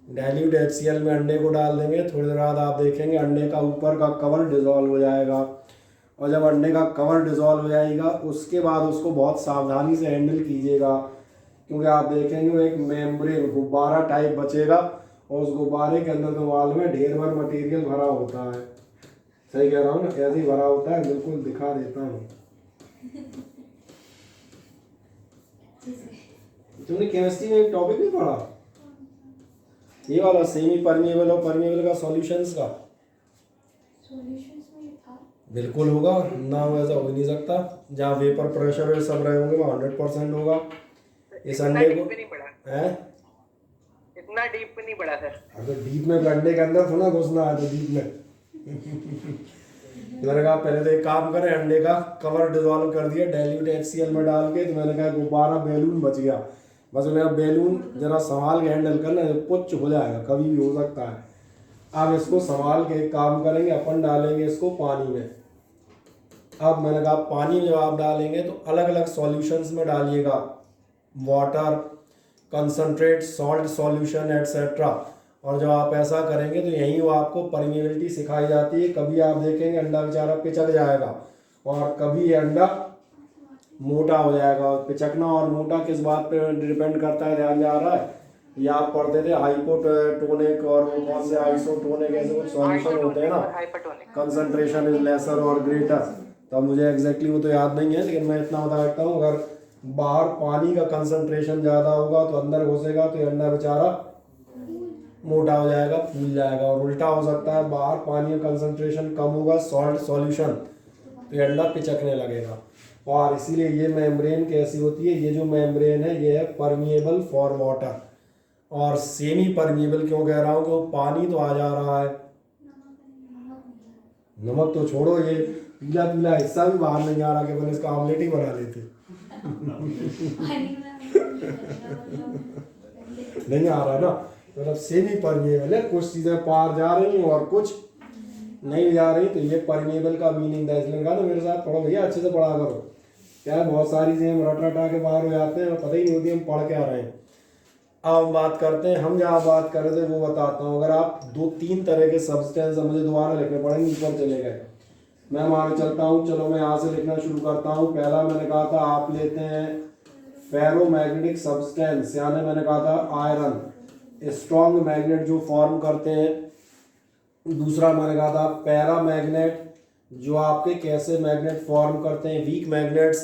डाइल्यूट HCl में अंडे को डाल देंगे, थोड़ी देर बाद आप देखेंगे अंडे का ऊपर का कवर डिजोल्व हो जाएगा। और जब अंडे का कवर डिजोल्व हो जाएगा उसके बाद उसको बहुत सावधानी से हैंडल कीजिएगा, क्योंकि आप देखेंगे वो एक मेम्ब्रेन गुब्बारा टाइप बचेगा और उस गुब्बारे के अंदर तो वाल में ढेर भर मटेरियल भरा होता है। सही कह रहा हूँ ना? ऐसे ही भरा होता है, बिल्कुल दिखा देता हूँ। तुमने केमिस्ट्री में एक टॉपिक नहीं पढ़ा ये वाला सेमी परमिएबल और परमिएबल का सॉल्यूशंस का? बिल्कुल होगा ना, वैसा हो ही नहीं सकता। जहाँ वेपर प्रेशर और सब रहे होंगे वहाँ 100% होगा। इस अंडे को है इतना डीप नहीं पड़ा सर। अगर डीप में अंडे के अंदर थोड़ा घुसना है तो डीप में मैंने कहा पहले तो एक काम करें, अंडे का कवर डिजोल्व कर दिया डाइल्यूट HCl में डाल के। तो मैंने कहा गुब्बारा बैलून बच गया। बस मेरा बैलून जरा संभाल के हैंडल करना, पुच्छ हो जाएगा, कभी भी हो सकता है। अब इसको संभाल के एक काम करेंगे, अपन डालेंगे इसको पानी में। अब मैंने कहा पानी में जब आप डालेंगे तो अलग अलग सॉल्यूशंस में डालिएगा, water, concentrate, salt solution etcetera. और जब आप ऐसा करेंगे तो यहीं वो आपको परमिएबिलिटी सिखाई जाती है। कभी आप देखेंगे अंडा बेचारा पिचक जाएगा और कभी ये अंडा मोटा हो जाएगा। और पिचकना और मोटा किस बात पे डिपेंड करता है, ध्यान जा रहा है? या आप पढ़ते थे हाइपोटोनिक और वो कौन से आइसोटोनिक, ऐसे कुछ सॉल्यूशन होते हैं ना, कंसंट्रेशन इज लेसर और ग्रेटर। तब मुझे एग्जैक्टली वो तो याद नहीं है, लेकिन मैं इतना बता सकता हूँ अगर बाहर पानी का कंसंट्रेशन ज़्यादा होगा तो अंदर घुसेगा तो ये अंडा बेचारा मोटा हो जाएगा, फूल जाएगा। और उल्टा हो सकता है, बाहर पानी का कंसंट्रेशन कम होगा, सॉल्ट सॉल्यूशन, तो ये अंडा पिचकने लगेगा। और इसीलिए ये मेम्ब्रेन कैसी होती है, ये जो मेम्ब्रेन है ये है परमिएबल फॉर वाटर। और सेमी परमिएबल क्यों कह रहा हूँ कि वो पानी तो आ जा रहा है, नमक तो छोड़ो, ये पीला पीला हिस्सा भी बाहर नहीं आ रहा कि अपन इसका ऑमलेट ही बना लेते नहीं आ रहा ना। मतलब सेमी परमिएबल है, कुछ चीज़ें पार जा रही हैं और कुछ नहीं जा रही। तो ये परमिएबल का मीनिंग था, इसलिए कहा ना मेरे साथ पढ़ो भैया, अच्छे से पढ़ा करो। क्या बहुत सारी चीज़ें हम रट रटा के बाहर हो जाते हैं और पता ही नहीं होती हम पढ़ के आ रहे हैं। अब हम बात करते हैं, हम जहाँ बात कर रहे थे वो बताता हूँ। अगर आप 2-3 तरह के सब्सटेंस, मुझे दोबारा लिखने पड़ेंगे, ऊपर चले गए। मैं मान चलता हूँ, चलो मैं यहाँ से लिखना शुरू करता हूँ। पहला मैंने कहा था आप लेते हैं फेरोमैग्नेटिक सब्सटेंस, यानी मैंने कहा था आयरन, स्ट्रॉन्ग मैग्नेट जो फॉर्म करते हैं। दूसरा मैंने कहा था पैरामैग्नेट, जो आपके कैसे मैग्नेट फॉर्म करते हैं, weak magnets,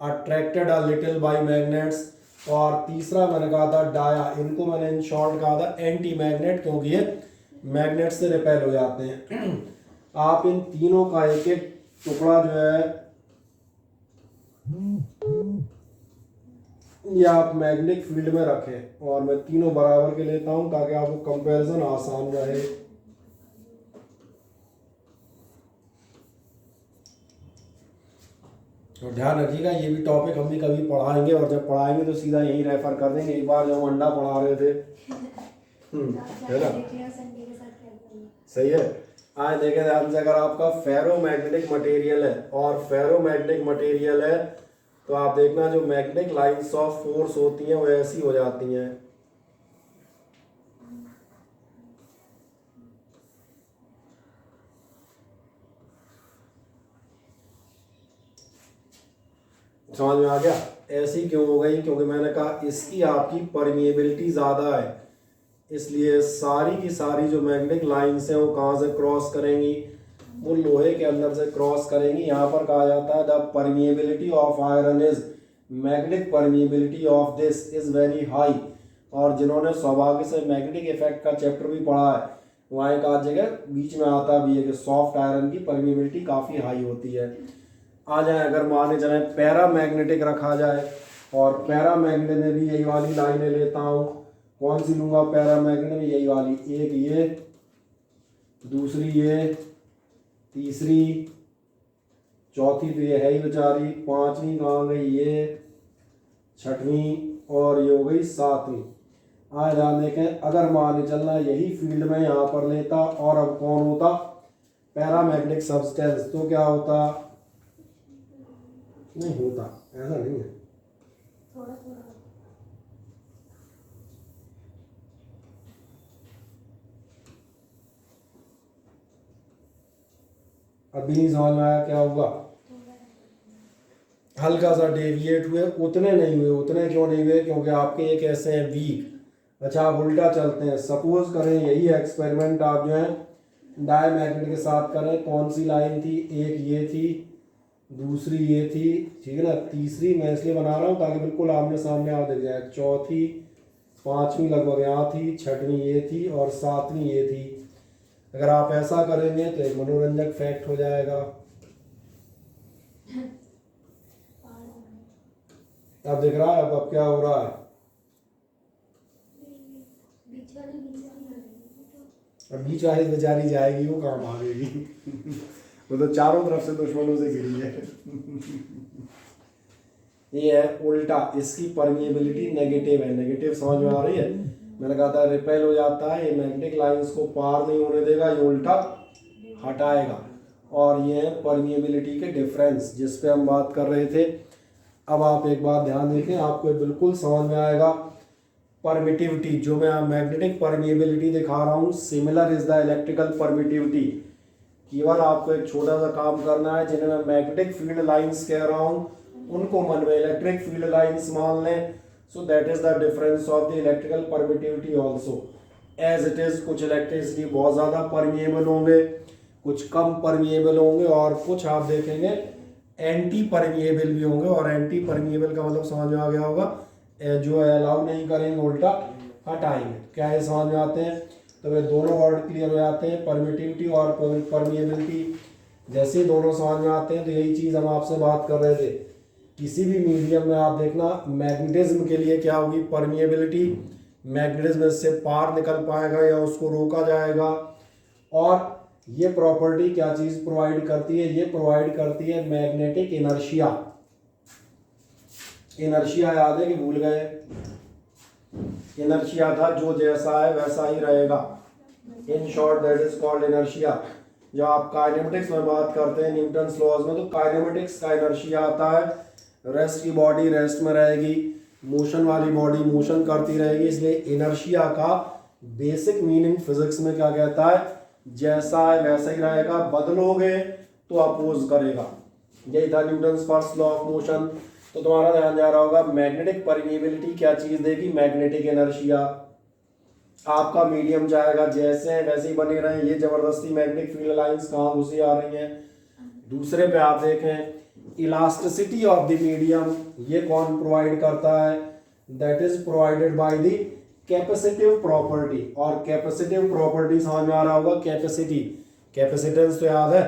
attracted a little by magnets. और तीसरा मैंने कहा था डाया, इनको मैंने इन शॉर्ट कहा था एंटी मैग्नेट, क्योंकि ये मैग्नेट से रिपेल हो जाते हैं। आप इन तीनों का एक एक टुकड़ा जो है ये आप मैग्नेटिक फील्ड में रखें। और मैं तीनों बराबर के लेता हूं ताकि आपको कंपैरिजन आसान रहे। और ध्यान रखिएगा ये भी टॉपिक हम भी कभी पढ़ाएंगे, और जब पढ़ाएंगे तो सीधा यही रेफर कर देंगे। एक बार जब हम अंडा पढ़ा रहे थे, है ना? सही है। आज देखें ध्यान से, अगर आपका फेरोमैग्नेटिक मटेरियल है और फेरोमैग्नेटिक मटेरियल है तो आप देखना जो मैग्नेटिक लाइंस ऑफ फोर्स होती हैं वो ऐसी हो जाती हैं। समझ में आ गया? ऐसी क्यों हो गई? क्योंकि मैंने कहा इसकी आपकी परमिएबिलिटी ज़्यादा है, इसलिए सारी की सारी जो मैग्नेटिक लाइंस हैं वो कहाँ से क्रॉस करेंगी? वो लोहे के अंदर से क्रॉस करेंगी। यहाँ पर कहा जाता है the permeability of iron is, magnetic permeability of this is very high. और जिन्होंने सौभाग्य से मैग्नेटिक इफेक्ट का चैप्टर भी पढ़ा है, वहाँ एक आध जगह बीच में आता भी है कि सॉफ्ट आयरन की परमिएबिलिटी काफ़ी हाई होती है। आ जाए अगर माने चले पैरा मैग्नेटिक रखा जाए, और पैरा मैग्नेट में भी यही वाली लाइनें लेता हूँ। कौन सी लूँगा पैरा मैग्नेट में? यही वाली, एक ये, दूसरी ये, तीसरी, चौथी तो ये है ही बेचारी, पांचवी कहाँ गई ये, छठवीं, और ये हो गई सातवीं। आज आप देखें अगर मान चलना यही फील्ड में यहाँ पर लेता और अब कौन होता पैरामैग्नेटिक सब्सटेंस, तो क्या होता? नहीं होता, ऐसा नहीं है। अभी नहीं समझ में आया क्या हुआ? हल्का सा डेविएट हुए, उतने नहीं हुए। उतने क्यों नहीं हुए? क्योंकि आपके एक ऐसे हैं वीक। अच्छा आप उल्टा चलते हैं, सपोज करें यही एक्सपेरिमेंट आप जो है डायमैग्नेट के साथ करें। कौन सी लाइन थी? एक ये थी, दूसरी ये थी, ठीक है ना, तीसरी मैं इसलिए बना रहा हूँ ताकि बिल्कुल आमने सामने आप देख जाए, चौथी, पांचवी लगभग यहाँ थी, छठवीं ये थी और सातवीं ये थी। अगर आप ऐसा करेंगे तो एक मनोरंजक फैक्ट हो जाएगा। अब दिख रहा है अब क्या हो रहा है? अब बीच वाली बेचारी जाएगी, वो काम आएगी। वो तो चारों तरफ से दुश्मनों से घिरी है। ये है उल्टा, इसकी परमिएबिलिटी नेगेटिव है। नेगेटिव समझ में आ रही है? मैंने कहा था रिपेल हो जाता है, ये मैग्नेटिक लाइंस को पार नहीं होने देगा, ये उल्टा हटाएगा। और ये है परमिएबिलिटी के डिफरेंस जिस पे हम बात कर रहे थे। अब आप एक बात ध्यान देखें, आपको बिल्कुल समझ में आएगा। परमिटिविटी जो मैं मैग्नेटिक परमिएबिलिटी दिखा रहा हूँ, similar is the electrical permittivity. केवल आपको एक छोटा सा काम करना है, जिन्हें मैं मैग्नेटिक फील्ड लाइंस कह रहा हूँ उनको मन में इलेक्ट्रिक फील्ड लाइंस मान लें। So that is the difference of the electrical permittivity also as it is. कुछ इलेक्ट्रिसिटी बहुत ज़्यादा परमिएबल होंगे, कुछ कम परमिएबल होंगे, और कुछ आप देखेंगे एंटी परमिएबल भी होंगे। और एंटी परमिएबल का मतलब समझ में आ गया होगा, जो अलाउ नहीं करेंगे उल्टा हटाएंगे। क्या ये समझ में आते हैं? तो वे दोनों वर्ड क्लियर हो जाते हैं, परमिटिविटी और परमिएबिलिटी। जैसे ही दोनों समझ में आते हैं तो यही चीज़ हम आपसे बात कर रहे थे। किसी भी मीडियम में आप देखना मैग्नेटिज्म के लिए क्या होगी? परमिएबिलिटी। मैग्नेटिज्म इससे पार निकल पाएगा या उसको रोका जाएगा। और ये प्रॉपर्टी क्या चीज़ प्रोवाइड करती है? ये प्रोवाइड करती है मैग्नेटिक इनर्शिया। इनर्शिया याद है कि भूल गए? इनर्शिया था जो जैसा है वैसा ही रहेगा। In short that is called inertia. जब आप काइनेमेटिक्स में बात करते हैं न्यूटन्स लॉज में, तो काइनेमेटिक्स का इनर्शिया आता है, रेस्ट की बॉडी रेस्ट में रहेगी, मोशन वाली बॉडी मोशन करती रहेगी। इसलिए इनर्शिया का बेसिक मीनिंग फिजिक्स में क्या कहता है? जैसा है वैसा ही रहेगा, बदलोगे तो अपोज करेगा। यही था Newton's first law of motion. तो तुम्हारा ध्यान जा रहा होगा मैग्नेटिक परमिएबिलिटी क्या चीज देगी? Magnetic inertia. आपका मीडियम जाएगा जैसे है वैसे ही बने रहे। ये जबरदस्ती मैग्नेटिक फील्ड लाइंस कहाँ घुसी आ रही हैं? दूसरे पे आप देखें इलास्टिसिटी ऑफ द मीडियम, ये कौन प्रोवाइड करता है? That is provided by the capacitive property. और कैपेसिटिव प्रॉपर्टी समझ में आ रहा होगा, कैपेसिटी, कैपेसिटेंस तो याद है,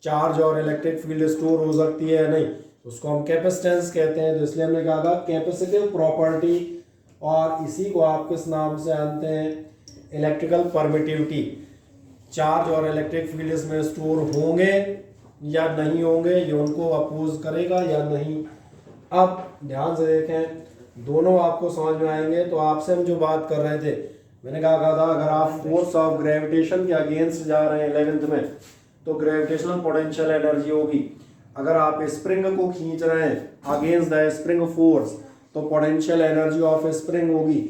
चार्ज और इलेक्ट्रिक फील्ड स्टोर हो सकती है नहीं, उसको हम कैपेसिटेंस कहते हैं। तो इसलिए हमने कहा था कैपेसिटिव प्रॉपर्टी, और इसी को आप किस नाम से जानते हैं? Electrical permittivity. चार्ज और इलेक्ट्रिक फील्ड इसमें स्टोर होंगे या नहीं होंगे, ये उनको अपोज करेगा या नहीं। अब ध्यान से देखें, दोनों आपको समझ में आएंगे। तो आपसे हम जो बात कर रहे थे, मैंने कहा था अगर आप फोर्स ऑफ ग्रेविटेशन के अगेंस्ट जा रहे हैं 11th में, तो ग्रेविटेशनल पोटेंशियल एनर्जी होगी। अगर आप स्प्रिंग को खींच रहे हैं अगेंस्ट द स्प्रिंग फोर्स, तो पोटेंशियल एनर्जी ऑफ स्प्रिंग होगी।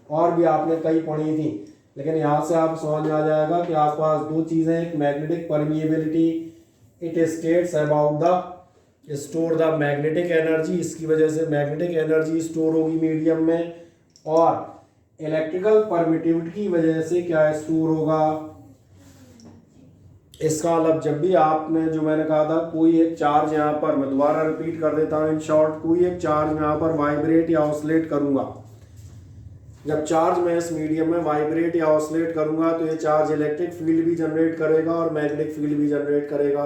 और भी आपने कई पढ़ी थी, लेकिन यहाँ से आप समझ में आ जाएगा कि आपके पास दो चीज़ें, एक magnetic permeability, it states about the store the magnetic energy, इसकी वजह से मैग्नेटिक एनर्जी स्टोर होगी मीडियम में। और इलेक्ट्रिकल परमिटिविटी की वजह से क्या स्टोर होगा? इसका मतलब जब भी आपने जो मैंने कहा था, कोई एक चार्ज यहाँ पर, मैं दोबारा रिपीट कर देता हूँ इन शॉर्ट, कोई एक चार्ज यहाँ पर वाइब्रेट या ऑसिलेट करूँगा, जब चार्ज मैं इस मीडियम में वाइब्रेट या ऑसिलेट करूंगा तो ये चार्ज इलेक्ट्रिक फील्ड भी जनरेट करेगा और मैग्नेटिक फील्ड भी जनरेट करेगा।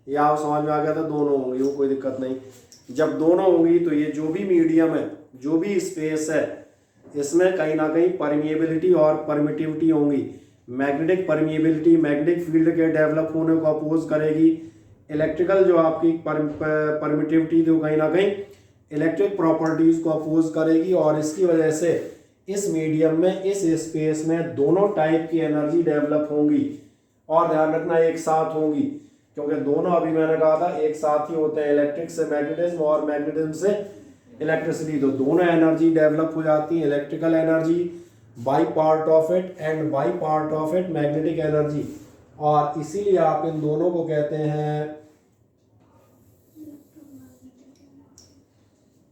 ये आप समझ में आ गया था, दोनों होंगी, वो कोई दिक्कत नहीं। जब दोनों होंगी तो ये जो भी मीडियम है, जो भी स्पेस है, इसमें कहीं ना कहीं परमिएबिलिटी और परमिटिविटी होंगी। मैग्नेटिक परमिएबिलिटी मैग्नेटिक फील्ड के डेवलप होने को अपोज करेगी। इलेक्ट्रिकल जो आपकी परमिटिविटी तो कहीं ना कहीं इलेक्ट्रिक प्रॉपर्टीज को अपोज करेगी। और इसकी वजह से इस मीडियम में, इस स्पेस में दोनों टाइप की एनर्जी डेवलप होंगी। और ध्यान रखना एक साथ होंगी, क्योंकि दोनों अभी मैंने कहा था एक साथ ही होते हैं, इलेक्ट्रिक से मैग्नेटिज्म और मैग्नेटिज्म से इलेक्ट्रिसिटी। तो दोनों एनर्जी डेवलप हो जाती है, electrical energy by part of it and by part of it magnetic energy. और इसीलिए आप इन दोनों को कहते हैं,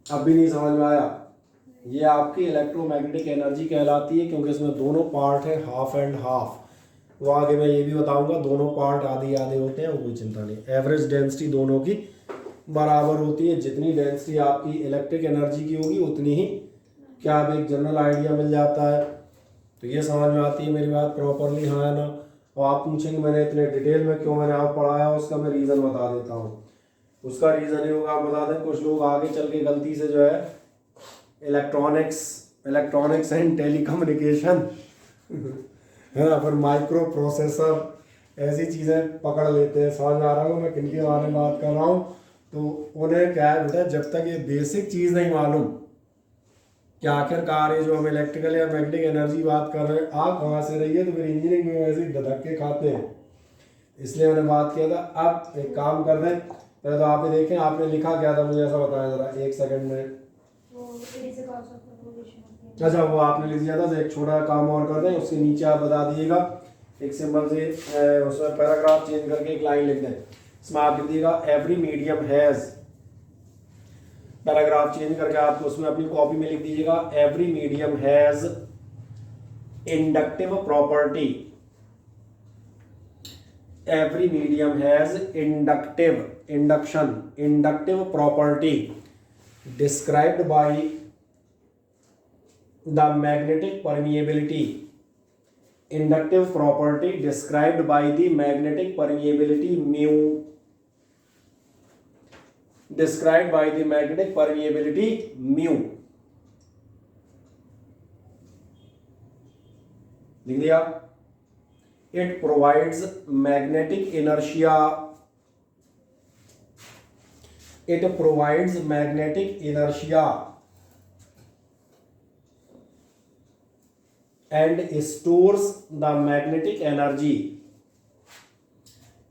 अब भी नहीं समझ में आया, ये आपकी इलेक्ट्रोमैग्नेटिक एनर्जी कहलाती है, क्योंकि इसमें दोनों पार्ट है हाफ एंड हाफ। वो आगे मैं ये भी बताऊंगा, दोनों पार्ट आधे आधे होते हैं, वो कोई चिंता नहीं। एवरेज डेंसिटी दोनों की बराबर होती है, जितनी डेंसिटी आपकी इलेक्ट्रिक एनर्जी की होगी उतनी ही क्या अब एक जनरल आइडिया मिल जाता है। तो ये समझ में आती है मेरी बात प्रॉपरली, हाँ है ना। और आप पूछेंगे मैंने इतने डिटेल में क्यों मैंने आप पढ़ाया, उसका मैं रीज़न बता देता हूँ। उसका रीज़न ये होगा, आप बता दें, कुछ लोग आगे चल के गलती से जो है इलेक्ट्रॉनिक्स एंड टेलीकम्युनिकेशन है ना, फिर माइक्रो प्रोसेसर ऐसी चीज़ें पकड़ लेते हैं। समझ आ रहा हूँ मैं किन के बारे में बात कर रहा हूँ। तो उन्हें क्या है बेटा, जब तक ये बेसिक चीज़ नहीं मालूम कि आखिरकार ये जो हम इलेक्ट्रिकल या मैग्नेटिक एनर्जी बात कर रहे हैं आ कहाँ से रही है, तो फिर इंजीनियरिंग में वैसे ही धक्के खाते हैं। इसलिए मैंने बात किया था। अब एक काम कर दें, पहले तो आप ये देखें आपने लिखा क्या था, मुझे ऐसा बताया ज़रा एक सेकंड में। अच्छा, वो आपने लिख दिया था, तो एक छोटा काम और कर दें, उसके नीचे आप बता दीजिएगा एक सिंपल से उसमें पैराग्राफ चेंज करके एक लाइन लिख दें। इसमें आप लिख दीजिएगा every medium has, paragraph change करके आपको उसमें अपनी कॉपी में लिख दीजिएगा every medium has inductive property. Every medium has inductive property described by the magnetic permeability. Inductive property described by the magnetic permeability mu. Described by the magnetic permeability mu. लिख दिया। It provides magnetic inertia. It provides magnetic inertia and stores the magnetic energy.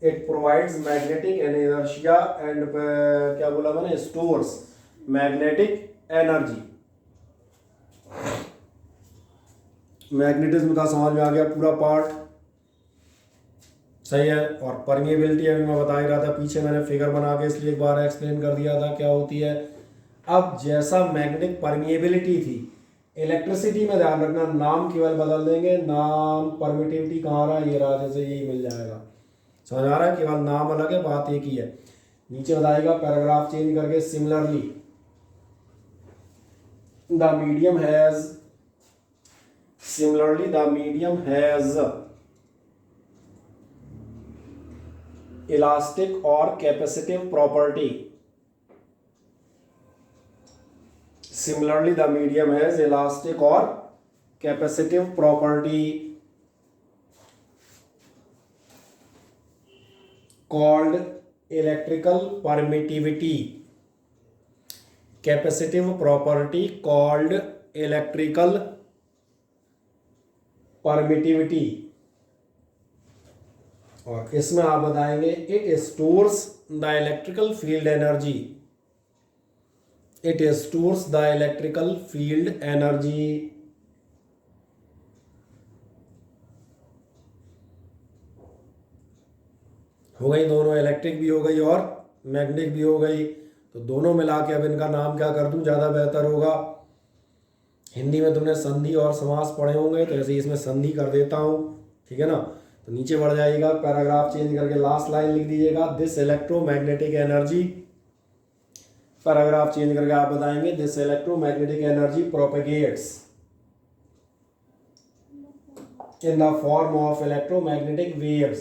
It provides magnetic inertia and क्या बोला मैंने, stores magnetic energy. Magnetism का समझ में आ गया पूरा पार्ट, सही है। और परमिएबिलिटी अभी मैं बता ही रहा था, पीछे मैंने फिगर बना के इसलिए एक बार एक्सप्लेन कर दिया था क्या होती है। अब जैसा मैग्नेटिक परमिएबिलिटी थी, इलेक्ट्रिसिटी में ध्यान रखना नाम केवल बदल देंगे, नाम परमिटिविटी कहाँ रहा, ये रहा, जैसे यही मिल जाएगा। समझ आ रहा है, केवल नाम अलग है, बात एक ही है। नीचे बताएगा पैराग्राफ चेंज करके, similarly the medium has elastic और capacitive property. Similarly, the medium has elastic or capacitive property called electrical permittivity. Capacitive property called electrical permittivity. और इसमें आप बताएंगे it stores the electrical field energy. It stores the electrical field energy. हो गई दोनों, electric भी हो गई और मैग्नेटिक भी हो गई। तो दोनों मिला के अब इनका नाम क्या कर दूं, ज़्यादा बेहतर होगा। हिंदी में तुमने संधि और समास पढ़े होंगे, तो ऐसे ही इसमें संधि कर देता हूँ, ठीक है ना। तो नीचे बढ़ जाइएगा, पैराग्राफ चेंज करके लास्ट लाइन लिख दीजिएगा, this electromagnetic energy. Paragraph change करके आप बताएंगे this electromagnetic energy propagates in the form of electromagnetic waves.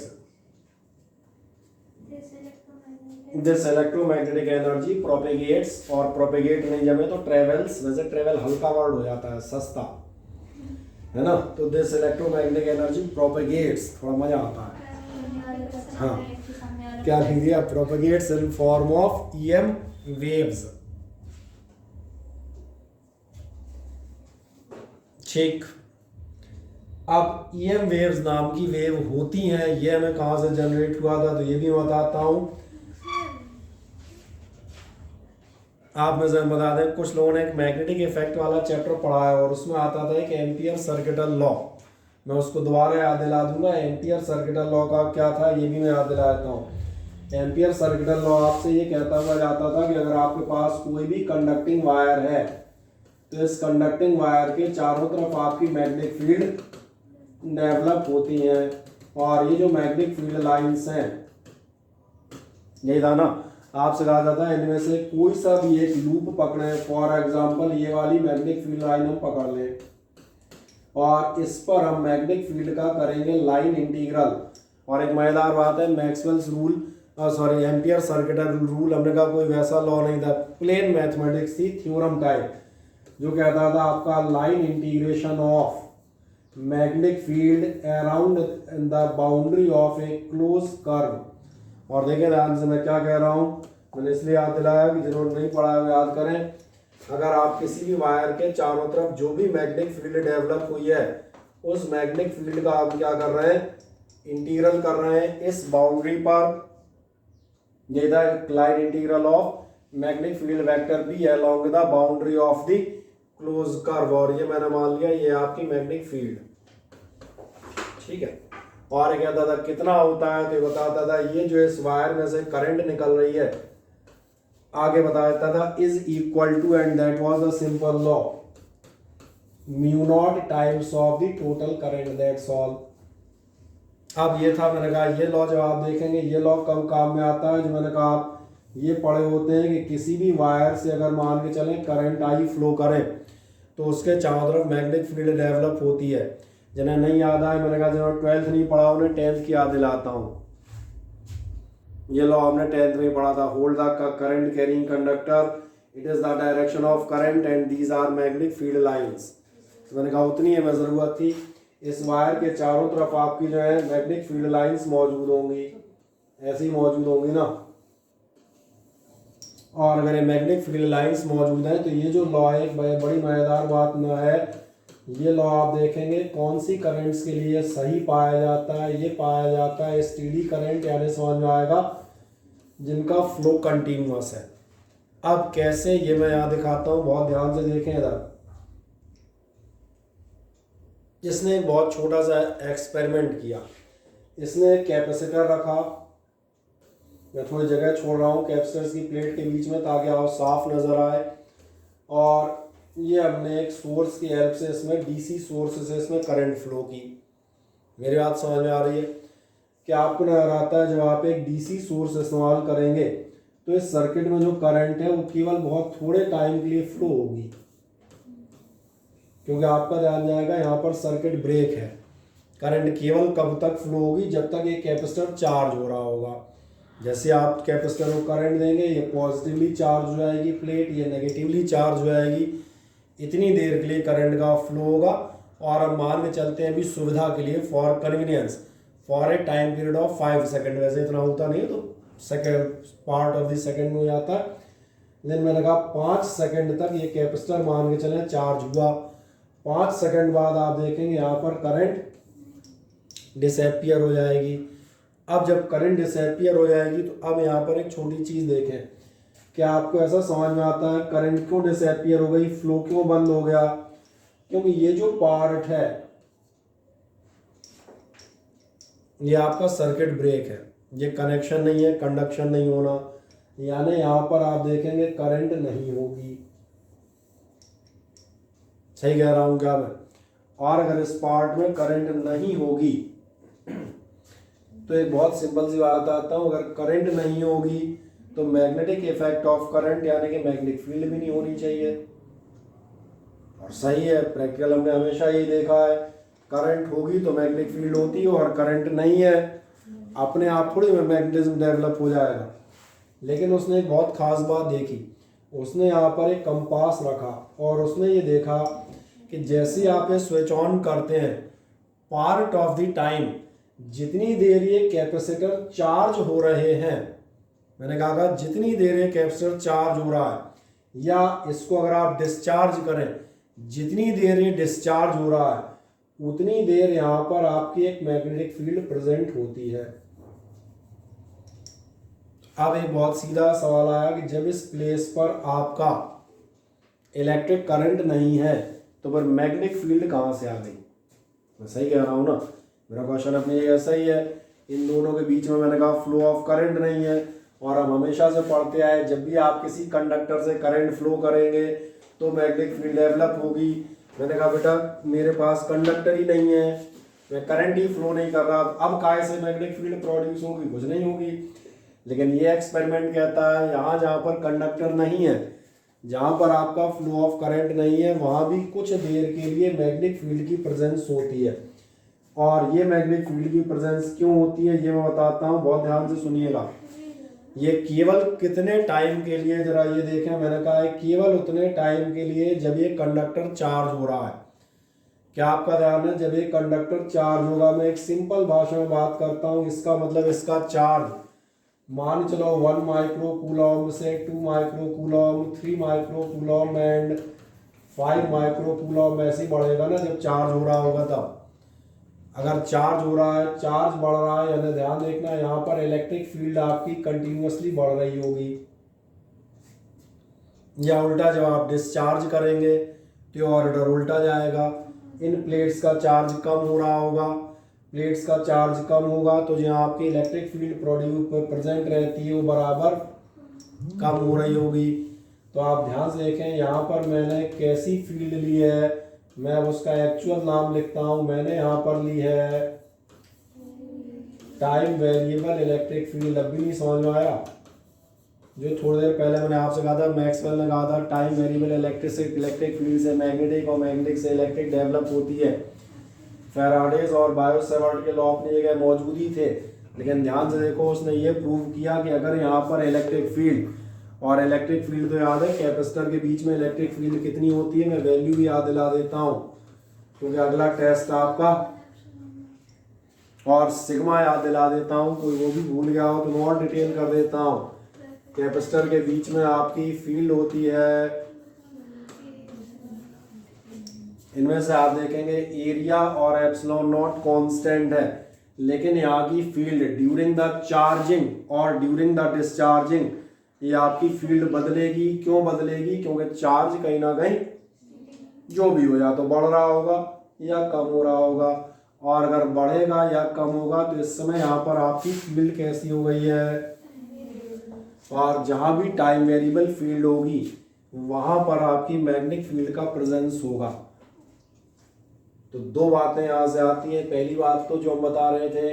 This electromagnetic energy propagates, और propagate नहीं जमे तो travels, वैसे travel हल्का वर्ड हो जाता है, सस्ता है ना, तो this electromagnetic energy propagates, थोड़ा मजा आता है। हाँ, क्या लिख दिया? Propagates in form of EM waves। ठीक, अब EM वेव्स नाम की वेव होती हैं, ये हमें कहाँ से जनरेट हुआ था तो ये भी बताता हूँ। आप में से बता दें, कुछ लोगों ने एक मैग्नेटिक इफेक्ट वाला चैप्टर पढ़ा है और उसमें आता था एक एम्पियर सर्किटल लॉ। मैं उसको दोबारा याद दिला दूंगा। एम्पियर सर्किटल लॉ का क्या था ये भी मैं याद दिला देता हूँ। एम्पियर सर्किटल लॉ आपसे ये कहता हुआ जाता था कि अगर आपके पास कोई भी कंडक्टिंग वायर है तो इस कंडक्टिंग वायर के चारों तरफ आपकी मैग्नेटिक फील्ड डेवलप होती हैं, और ये जो मैग्नेटिक फील्ड लाइंस हैं, यही था ना, आपसे कहा जाता है इनमें से कोई सा भी एक लूप पकड़े। फॉर एग्जांपल ये वाली मैग्नेटिक फील्ड लाइन हम पकड़ लें और इस पर हम मैग्नेटिक फील्ड का करेंगे लाइन इंटीग्रल। और एक मजेदार बात है, Maxwell's rule, sorry ampere circuital rule, हमने कहा कोई वैसा लॉ नहीं था, प्लेन मैथमेटिक्स थी, थ्योरम टाइप, जो कहता था आपका line integration of magnetic field around the boundary of A close curve. और देखिए ध्यान से मैं क्या कह रहा हूँ, मैंने इसलिए याद दिलाया कि जिन्होंने नहीं पढ़ा है याद करें। अगर आप किसी भी वायर के चारों तरफ जो भी मैग्नेटिक फील्ड डेवलप हुई है उस मैग्नेटिक फील्ड का आप क्या कर रहे हैं, इंटीग्रल कर रहे हैं इस बाउंड्री पर। ये था line integral of magnetic field vector B along the boundary of the close curve, और ये मैंने मान लिया ये आपकी मैग्नेटिक फील्ड, ठीक है। और कहता था कितना होता है तो ये बताता था ये जो इस वायर में से करंट निकल रही है, आगे बताता था is equal to, and that was a simple law, mu naught times of the total current, that's all. अब ये था, मैंने कहा ये लॉ जब आप देखेंगे ये लॉ कब काम में आता है, जो मैंने कहा आप ये पढ़े होते हैं कि किसी भी वायर से अगर मान के चलें करंट आई फ्लो करें तो उसके चारों तरफ मैग्नेटिक फील्ड डेवलप होती है। जिन्हें नहीं याद आए, मैंने कहा जिन्होंने 12th नहीं पढ़ा उन्हें 10th की याद दिलाता हूँ। ये लॉ हमने 10th में पढ़ा था, hold the current carrying conductor, it is the direction of current and these are magnetic field lines. मैंने कहा उतनी हमें ज़रूरत थी, इस वायर के चारों तरफ आपकी जो है मैग्नेटिक फील्ड लाइंस मौजूद होंगी, ऐसी मौजूद होंगी ना। और अगर ये मैग्नेटिक फील्ड लाइंस मौजूद हैं तो ये जो लॉ है एक बड़ी मज़ेदार बात न है, ये लॉ आप देखेंगे कौन सी करंट्स के लिए सही पाया जाता है, ये पाया जाता है स्टेडी करंट, यानी समझ में आएगा जिनका फ्लो कंटिन्यूअस है। अब कैसे, ये मैं यहाँ दिखाता हूँ, बहुत ध्यान से देखें इधर। इसने एक बहुत छोटा सा एक्सपेरिमेंट किया, इसने कैपेसिटर रखा, मैं थोड़ी जगह छोड़ रहा हूँ कैपेसिटर्स की प्लेट के बीच में ताकि आप साफ नज़र आए, और ये हमने एक सोर्स की हेल्प से इसमें डीसी सोर्स से इसमें करंट फ्लो की। मेरी बात समझ में आ रही है कि आपको नजर आता है जब आप एक डीसी सोर्स इस्तेमाल करेंगे तो इस सर्किट में जो करंट है वो केवल बहुत थोड़े टाइम के लिए फ्लो होगी, क्योंकि आपका ध्यान जाएगा यहाँ पर सर्किट ब्रेक है। करंट केवल कब तक फ्लो होगी, जब तक ये कैपेसिटर चार्ज हो रहा होगा। जैसे आप कैपेसिटर को करंट देंगे, ये पॉजिटिवली चार्ज हो जाएगी प्लेट, ये नेगेटिवली चार्ज हो जाएगी, इतनी देर के लिए करंट का फ्लो होगा। और हम मान के चलते हैं अभी सुविधा के लिए, for convenience, for a time period of 5 second, वैसे इतना होता नहीं है तो second part of the second में हो जाता है, लेकिन मैंने कहा 5 सेकेंड तक ये कैपेसिटर मान के चलें चार्ज हुआ। 5 सेकेंड बाद आप देखेंगे यहाँ पर करंट डिसएपियर हो जाएगी। अब जब करंट डिसएपियर हो जाएगी तो अब यहाँ पर एक छोटी चीज़ देखें, क्या आपको ऐसा समझ में आता है करंट क्यों डिसएपियर हो गई, फ्लो क्यों बंद हो गया? क्योंकि ये जो पार्ट है ये आपका सर्किट ब्रेक है, ये कनेक्शन नहीं है, कंडक्शन नहीं होना, यानी यहाँ पर आप देखेंगे करंट नहीं होगी। सही कह रहा हूँ क्या मैं? और अगर इस पार्ट में करंट नहीं होगी तो एक बहुत सिंपल सी बात आता हूँ, अगर करंट नहीं होगी तो मैग्नेटिक इफेक्ट ऑफ करंट यानी कि मैग्नेटिक फील्ड भी नहीं होनी चाहिए। और सही है, प्रैक्टिकल हमने हमेशा यही देखा है, करंट होगी तो मैग्नेटिक फील्ड होती है, और करंट नहीं है अपने आप थोड़ी मैग्नेटिज्म डेवलप हो जाएगा। लेकिन उसने एक बहुत खास बात देखी, उसने यहाँ पर एक कंपास रखा और उसने ये देखा कि जैसे आप ये स्विच ऑन करते हैं, पार्ट ऑफ द टाइम जितनी देर ये कैपेसिटर चार्ज हो रहे हैं, मैंने कहा जितनी देर ये कैपेसिटर चार्ज हो रहा है, या इसको अगर आप डिस्चार्ज करें, जितनी देर ये डिस्चार्ज हो रहा है उतनी देर यहाँ पर आपकी एक मैग्नेटिक फील्ड प्रेजेंट होती है। अब एक बहुत सीधा सवाल आया कि जब इस प्लेस पर आपका इलेक्ट्रिक करंट नहीं है तो फिर मैग्नेटिक फील्ड कहाँ से आ गई? मैं सही कह रहा हूँ ना? मेरा क्वेश्चन अपनी जगह सही है। इन दोनों के बीच में मैंने कहा फ्लो ऑफ करंट नहीं है, और हम हमेशा से पढ़ते आए जब भी आप किसी कंडक्टर से करंट फ्लो करेंगे तो मैग्नेटिक फील्ड डेवलप होगी। मैंने कहा बेटा मेरे पास कंडक्टर ही नहीं है, मैं करंट ही फ्लो नहीं कर रहा, अब काहे से मैग्नेटिक फील्ड प्रोड्यूस होगी? कुछ नहीं होगी। लेकिन ये एक्सपेरिमेंट कहता है यहाँ जहाँ पर कंडक्टर नहीं है, जहाँ पर आपका फ्लो ऑफ करंट नहीं है, वहाँ भी कुछ देर के लिए मैग्नेटिक फील्ड की प्रेजेंस होती है। और ये मैग्नेटिक फील्ड की प्रेजेंस क्यों होती है ये मैं बताता हूँ, बहुत ध्यान से सुनिएगा। ये केवल कितने टाइम के लिए, जरा ये देखें, मैंने कहा है केवल उतने टाइम के लिए जब ये कंडक्टर चार्ज हो रहा है। क्या आपका ध्यान है? जब ये कंडक्टर चार्ज होगा, मैं एक सिंपल भाषा में बात करता हूँ, इसका मतलब इसका चार्ज मान चलो 1 माइक्रो कूलम से 2 micro coulomb, 3 micro coulomb and 5 micro coulomb ऐसे ही बढ़ेगा ना जब चार्ज हो रहा होगा तब। अगर चार्ज हो रहा है, चार्ज बढ़ रहा है, यानी ध्यान देखना यहाँ पर इलेक्ट्रिक फील्ड आपकी कंटिन्यूअसली बढ़ रही होगी। या उल्टा जब आप डिस्चार्ज करेंगे तो ऑर्डर उल्टा जाएगा। इन प्लेट्स का चार्ज कम हो रहा होगा, प्लेट्स का चार्ज कम होगा तो जहाँ आपकी इलेक्ट्रिक फील्ड प्रेजेंट रहती है वो बराबर कम हो रही होगी। तो आप ध्यान से देखें यहाँ पर मैंने कैसी फील्ड ली है, मैं उसका एक्चुअल नाम लिखता हूँ। मैंने यहाँ पर ली है टाइम वेरिएबल इलेक्ट्रिक फील्ड। अब भी नहीं समझ में आया? जो थोड़ी देर पहले मैंने आपसे कहा था, मैक्सवेल ने कहा था टाइम वेरिएबल इलेक्ट्रिक फील्ड से मैग्नेटिक और मैग्नेटिक से इलेक्ट्रिक डेवलप होती है। फैराडेज और बायो-सेवर्ट के लॉ अपनी जगह मौजूद ही थे, लेकिन ध्यान से देखो उसने ये प्रूव किया कि अगर यहाँ पर इलेक्ट्रिक फील्ड, और इलेक्ट्रिक फील्ड तो याद है कैपेसिटर के बीच में इलेक्ट्रिक फील्ड कितनी होती है, मैं वैल्यू भी याद दिला देता हूँ क्योंकि अगला टेस्ट आपका, और सिग्मा याद दिला देता हूँ, कोई वो भी भूल गया हो तो मैं और डिटेल कर देता हूँ। कैपेसिटर के बीच में आपकी फील्ड होती है, इनमें से आप देखेंगे एरिया और एप्सिलॉन नॉट कांस्टेंट है, लेकिन यहाँ की फील्ड ड्यूरिंग द चार्जिंग और ड्यूरिंग द डिस्चार्जिंग ये आपकी फील्ड बदलेगी। क्यों बदलेगी? क्योंकि चार्ज कहीं ना कहीं जो भी हो, या तो बढ़ रहा होगा या कम हो रहा होगा, और अगर बढ़ेगा या कम होगा तो इस समय यहाँ पर आपकी फील्ड कैसी हो गई है, और जहाँ भी टाइम वेरिएबल फील्ड होगी वहाँ पर आपकी मैग्नेटिक फील्ड का प्रेजेंस होगा। तो दो बातें यहाँ से आती हैं। पहली बात तो जो हम बता रहे थे,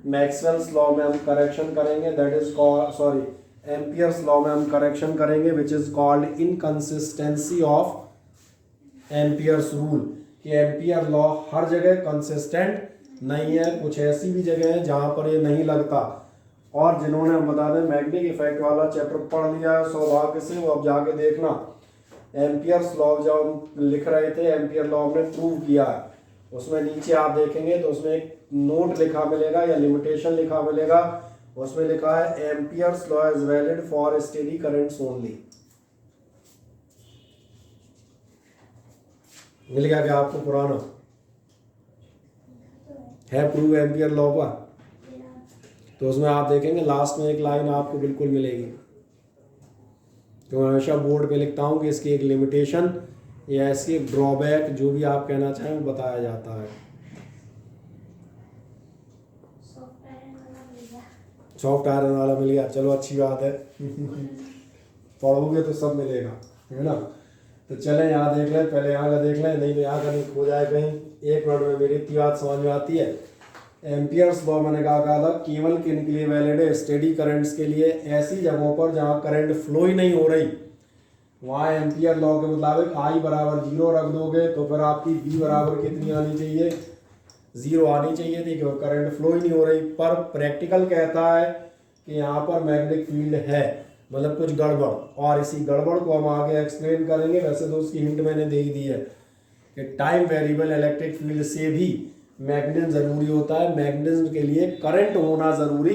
मैक्सवेल्स लॉ में हम करेक्शन करेंगे, that is called Ampere's law में हम करेक्शन करेंगे which is called inconsistency of amperes rule, कि एम्पियर लॉ हर जगह कंसिस्टेंट नहीं है, कुछ ऐसी भी जगह है जहाँ पर ये नहीं लगता। और जिन्होंने हम बता दें मैग्नेटिक इफेक्ट वाला चैप्टर पढ़ लिया है सौभाग्य से, वो अब जाके देखना, एम्पियर्स लॉ जब हम लिख रहे थे एम्पियर लॉ हमने प्रूव किया है, उसमें नीचे आप देखेंगे तो उसमें एक नोट लिखा मिलेगा या लिमिटेशन लिखा मिलेगा, उसमें लिखा है Ampere's law is valid for steady currents only. मिल गया क्या आपको? पुराना है प्रूव एम्पियर लॉ का, तो उसमें आप देखेंगे लास्ट में एक लाइन आपको बिल्कुल मिलेगी। तो मैं हमेशा बोर्ड पे लिखता हूँ कि इसकी एक लिमिटेशन या इसकी एक ड्रॉबैक, जो भी आप कहना चाहें वो बताया जाता है। सॉफ्ट आयरन वाला मिल गया, चलो अच्छी बात है। पढ़ोगे तो सब मिलेगा, है ना? तो चले यहाँ देख लें, पहले यहाँ का देख लें, नहीं तो यहाँ का नहीं खो जाए कहीं। एक मिनट में मेरी इतनी बात समझ में आती है। एम्पियर्स लॉ मैंने कहा था केवल किन के लिए वैलिड है? स्टेडी करंट्स के लिए। ऐसी जगहों पर जहाँ करंट फ्लो ही नहीं हो रही वहाँ एम्पियर लॉ के मुताबिक I बराबर 0 रख दोगे तो फिर आपकी B बराबर कितनी आनी चाहिए? जीरो आनी चाहिए थी क्योंकि करंट फ्लो ही नहीं हो रही, पर प्रैक्टिकल कहता है कि यहाँ पर मैग्नेटिक फील्ड है, मतलब कुछ गड़बड़, और इसी गड़बड़ को हम आगे एक्सप्लेन करेंगे। वैसे तो उसकी हिंट मैंने दे ही दी है कि टाइम वेरिएबल इलेक्ट्रिक फील्ड से भी मैग्नेटिज्म जरूरी होता है, मैग्नेटिज्म के लिए करंट होना जरूरी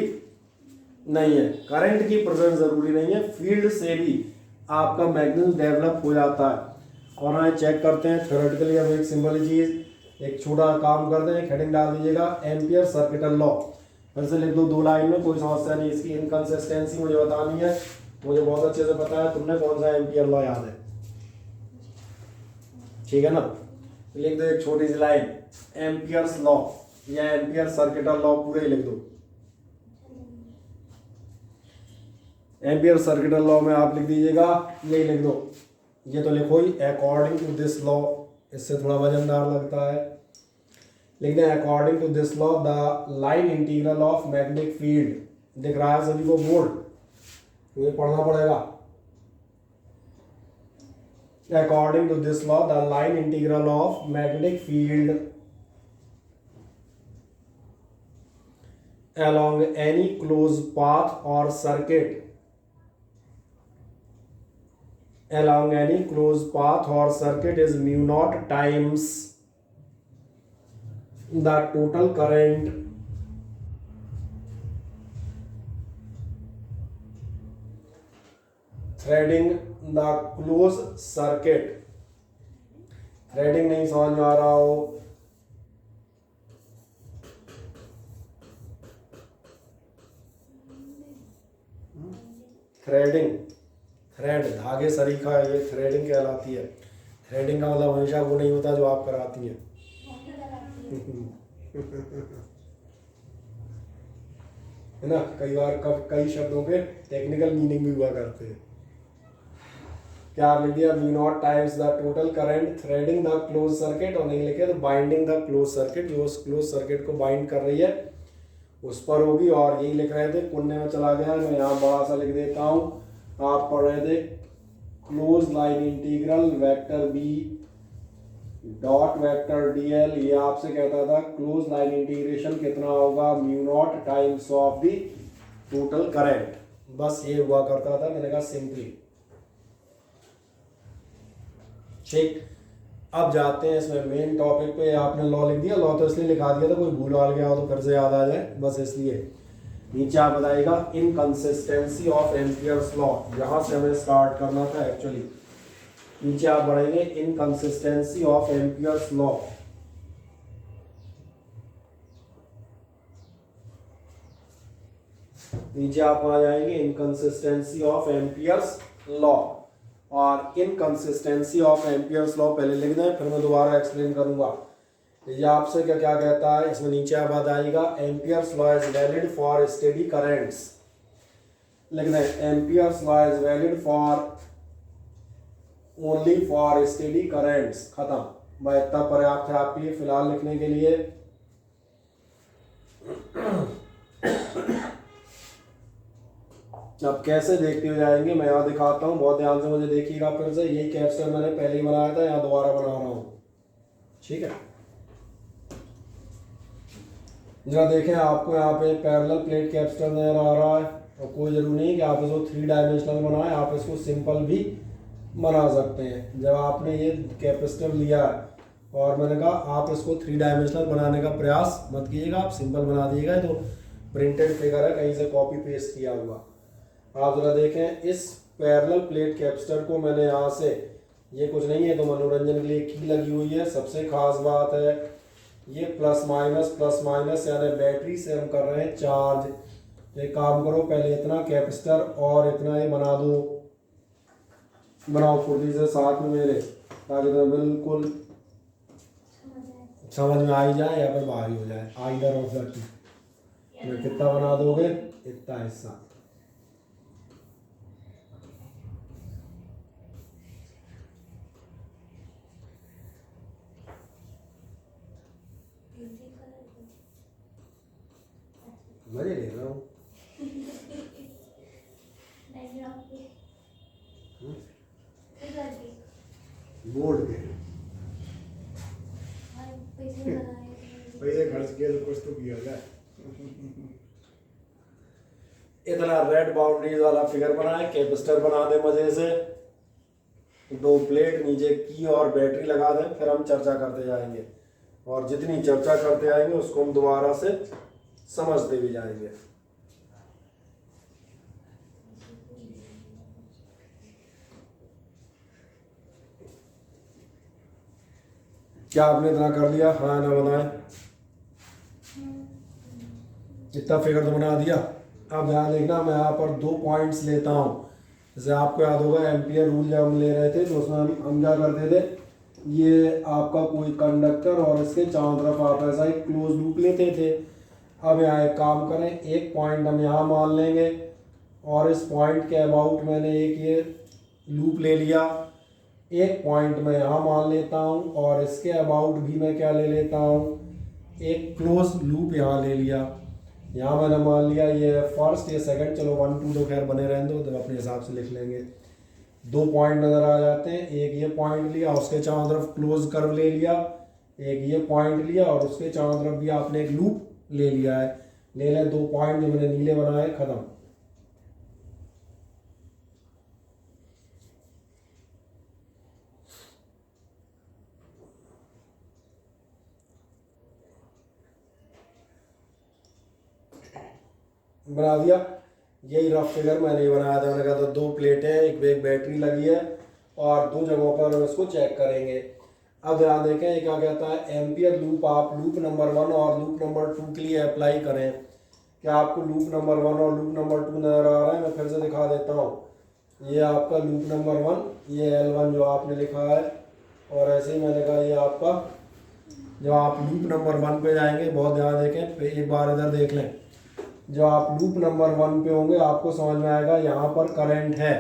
नहीं है, करंट की प्रेजेंस जरूरी नहीं है, फील्ड से भी आपका मैग्नेटिज्म डेवलप हो जाता है। और आए चेक करते हैं थ्योरेटिकली। अब एक सिंपल चीज़, एक छोटा काम करते हैं, हेडिंग डाल दीजिएगा एम्पियर सर्किटल लॉ, फिर से लिख दो 2 लाइन में, कोई समस्या नहीं। इसकी इनकंसिस्टेंसी मुझे बतानी है, मुझे बहुत अच्छे से पता है तुमने कौन सा एम्पियर लॉ याद है, ठीक है ना। लिख दो एक छोटी सी लाइन, एम्पियर्स लॉ या एम्पियर सर्किटल लॉ पूरे ही लिख दो। एम्पियर सर्किटल लॉ में आप लिख दीजिएगा, यही लिख दो, ये तो लिखो ही, अकॉर्डिंग टू दिस लॉ, इससे थोड़ा वजनदार लगता है। लिख दें according to this law the line integral of magnetic field, दिख रहा है सभी को बोर्ड, तो ये पढ़ना पड़ेगा। According to this law the line integral of magnetic field along any closed path or circuit, along any closed path or circuit is mu naught times the total current threading the closed circuit। Threading नहीं समझ में आ रहा हो, threading, thread धागे सरीखा है, ये threading कहलाती है। थ्रेडिंग का मतलब हमेशा वो नहीं होता जो आप कराती हैं। है ना, कई बार कई शब्दों के टेक्निकल मीनिंग भी हुआ करते हैं। क्या आप लिख दिया, mu naught times the total current threading the close circuit, और नहीं लिखे तो बाइंडिंग द क्लोज सर्किट, जो उस क्लोज सर्किट को बाइंड कर रही है उस पर होगी। और यही लिख रहे थे, पुण्य में चला गया, मैं यहाँ बड़ा सा लिख देता हूँ। आप पढ़ रहे थे close line integral vector B dot vector DL, ये आपसे कहता था क्लोज लाइन इंटीग्रेशन कितना होगा, mu naught times of the total current, बस ये हुआ करता था। मैंने कहा सिंपली, ठीक। अब जाते हैं इसमें मेन टॉपिक पे। आपने लॉ लिख दिया, लॉ तो इसलिए लिखा दिया था कोई भूल भाल गया हो तो फिर से याद आ जाए, बस इसलिए। नीचे आप बताइएगा इनकंसिस्टेंसी ऑफ एम्पियर्स लॉ, यहां से हमें स्टार्ट करना था एक्चुअली। नीचे आप बढ़ेंगे इनकंसिस्टेंसी ऑफ एम्पियर्स लॉ, नीचे आप आ जाएंगे इनकंसिस्टेंसी ऑफ एम्पियर्स लॉ। और इनकंसिस्टेंसी ऑफ एम्पियर्स लॉ पहले लिख दें, फिर मैं दोबारा एक्सप्लेन करूंगा। ये आपसे क्या क्या कहता है, इसमें नीचे आप बताइएगा amperes law is valid for steady currents, लिख दें amperes law is valid for only for steady currents, खत्म। भाई इतना पर्याप्त है आपके लिए फिलहाल लिखने के लिए। अब कैसे देखते हो जाएंगे मैं यहाँ दिखाता हूँ, बहुत ध्यान से मुझे देखिएगा। फिर से यही कैप्चर मैंने पहले ही बनाया था, यहाँ दोबारा बना रहा हूँ, ठीक है। जरा देखें, आपको यहाँ पे पैरेलल प्लेट कैपेसिटर नजर आ रहा है, और कोई जरूरी नहीं कि आप इसको 3 डायमेंशनल बनाएं, आप इसको सिंपल भी बना सकते हैं। जब आपने ये कैपेसिटर लिया और मैंने कहा आप इसको 3 डायमेंशनल बनाने का प्रयास मत कीजिएगा, आप सिंपल बना दिएगा। तो प्रिंटेड फिगर है, कहीं से कॉपी पेस्ट किया हुआ। आप जरा देखें, इस पैरेलल प्लेट कैपेसिटर को मैंने यहाँ से, ये कुछ नहीं है तो मनोरंजन के लिए की लगी हुई है। सबसे खास बात है ये प्लस माइनस यानी बैटरी से हम कर रहे हैं चार्ज। एक काम करो, पहले इतना कैपेसिटर और इतना ये बना दो, बनाओ फुर्ती से साथ में मेरे, ताकि तो बिल्कुल समझ में आ ही जाए या फिर बाहर ही हो जाए, आइदर ऑफ द टू। कितना बना दोगे, इतना हिस्सा। मजे ले रहा हूँ। बोर्ड के पैसे खर्च किए तो कुछ तो किया जाए। इतना रेड बाउंड्रीज वाला फिगर बना है, कैपेसिटर बना दे मजे से, 2 प्लेट नीचे की और बैटरी लगा दें, फिर हम चर्चा करते जाएंगे और जितनी चर्चा करते आएंगे उसको हम दोबारा से समझते भी जाएंगे। क्या आपने इतना कर लिया? हाँ ना बताएं। इतना फिगर तो बना दिया। अब ध्यान देखना, मैं यहाँ पर 2 पॉइंट्स लेता हूँ। जैसे आपको याद होगा एम्पियर रूल जब हम ले रहे थे तो उसमें हम क्या करते थे, ये आपका कोई कंडक्टर और इसके चारों तरफ आप ऐसा एक क्लोज लूप लेते थे। अब यहाँ एक काम करें, एक पॉइंट हम यहाँ मान लेंगे और इस पॉइंट के अबाउट मैंने एक ये लूप ले लिया, एक पॉइंट मैं यहाँ मान लेता हूँ और इसके अबाउट भी मैं क्या ले लेता हूँ, एक क्लोज लूप यहाँ ले लिया। यहाँ मैंने मान लिया ये फर्स्ट, ये सेकंड, चलो 1 2 तो खैर बने रहने दो, तो अपने हिसाब से लिख लेंगे। 2 पॉइंट नज़र आ जाते हैं, एक ये पॉइंट लिया, उसके चारों तरफ क्लोज कर्व ले लिया, एक ये पॉइंट लिया और उसके चारों तरफ भी आपने एक लूप ले लिया है। ले लें 2 पॉइंट जो मैंने नीले बनाए, खत्म। बना दिया। यही रफ फिगर मैंने बनाया था। मैंने कहा था 2 प्लेटें, एक बैटरी लगी है और 2 जगहों पर हम इसको चेक करेंगे। अब ध्यान देखें, ये क्या कहता है, एम्पियर लूप आप लूप नंबर 1 और लूप नंबर 2 के लिए अप्लाई करें। क्या आपको लूप नंबर 1 और लूप नंबर 2 नजर आ रहा है? मैं फिर से दिखा देता हूँ। ये आपका लूप नंबर 1, ये L1 जो आपने लिखा है, और ऐसे ही मैंने कहा ये आपका, जब आप लूप नंबर 1 पे जाएंगे, बहुत ध्यान देखें, एक बार इधर देख लें, जब आप लूप नंबर 1 पे होंगे आपको समझ में आएगा यहाँ पर करंट है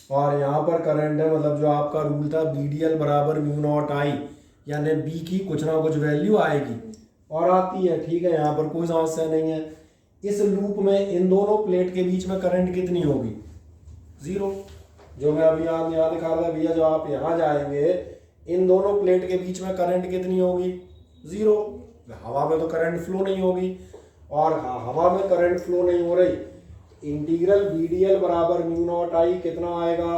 और यहाँ पर करंट है, मतलब जो आपका रूल था BDL बराबर म्यू नॉट आई, यानी B की कुछ ना कुछ वैल्यू आएगी और आती है। ठीक है, यहाँ पर कोई समस्या नहीं है। इस लूप में इन दोनों प्लेट के बीच में करंट कितनी होगी? 0। जो मैं अभी यहाँ दिखा रहा था भैया, जो आप यहाँ जाएंगे इन दोनों प्लेट के बीच में करंट कितनी होगी? 0। हवा में तो करंट फ्लो नहीं होगी, और हवा में करंट फ्लो नहीं हो रही, इंटीग्रल BDL बराबर म्यू नॉट आई कितना आएगा,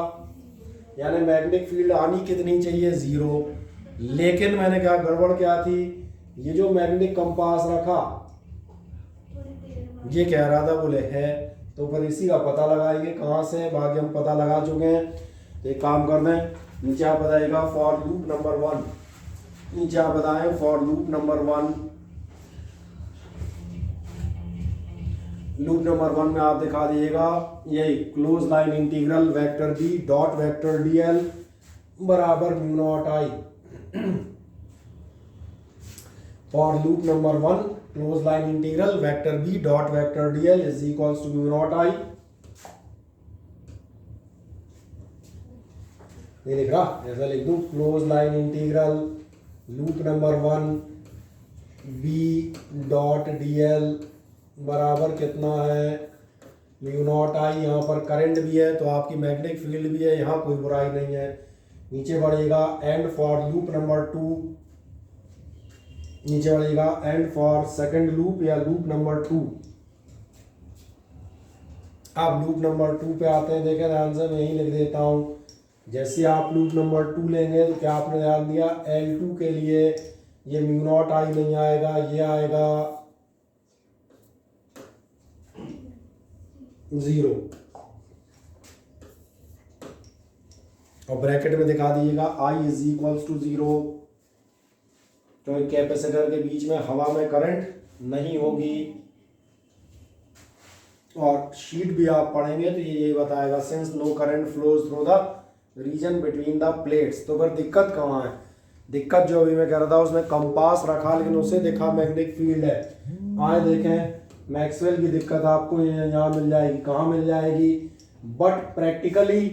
यानी मैग्नेटिक फील्ड आनी कितनी चाहिए? 0। लेकिन मैंने क्या गड़बड़ क्या थी, ये जो मैग्नेटिक कंपास रखा ये कह रहा था बोले है, तो फिर इसी का पता लगाएंगे कहाँ से, बाकी हम पता लगा चुके हैं। तो एक काम कर दें, नीचे आप बताइएगा फॉर लूप नंबर 1, नीचे आप बताएं for loop number 1, loop number 1 में आप दिखा दीजिएगा यही close line integral vector B dot vector DL बराबर mu naught I. For loop number 1 close line integral vector B dot vector DL is equals to mu naught I. ये लिख रहा, ऐसा लिख दूं, close line integral loop number 1 B dot DL बराबर कितना है? Mu naught I. यहाँ पर करंट भी है तो आपकी मैग्नेटिक फील्ड भी है, यहाँ कोई बुराई नहीं है। नीचे बढ़ेगा एंड फॉर लूप नंबर 2, नीचे बढ़ेगा एंड फॉर सेकंड लूप या लूप नंबर 2। आप लूप नंबर 2 पे आते हैं, देखें ध्यान से, मैं यही लिख देता हूँ। जैसे आप लूप नंबर 2 लेंगे तो क्या आपने ध्यान दिया, L2 के लिए ये म्यू नॉट आई नहीं आएगा, ये आएगा 0, और ब्रैकेट में दिखा दीजिएगा I इज इक्वल्स टू 0, क्योंकि कैपेसिटर के बीच में हवा में करंट नहीं होगी। और शीट भी आप पढ़ेंगे तो ये यही बताएगा, since no current flows through the region between the plates. तो फिर दिक्कत कहाँ है? दिक्कत जो अभी मैं कह रहा था, उसमें कंपास रखा लेकिन उसे देखा मैग्नेटिक फील्ड है। आए देखें, मैक्सवेल की दिक्कत आपको यहाँ मिल जाएगी, कहाँ मिल जाएगी, but practically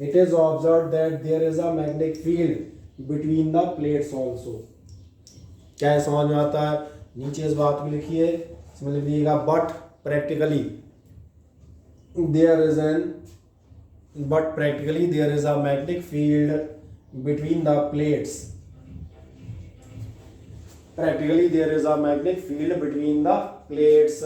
it is observe that there is a magnetic field between the plates also. क्या है, समझ में आता है? नीचे इस बात को लिखिए, इसमें लिख दीजिएगा but practically there is a magnetic field between the plates. practically there is a magnetic field between the plates.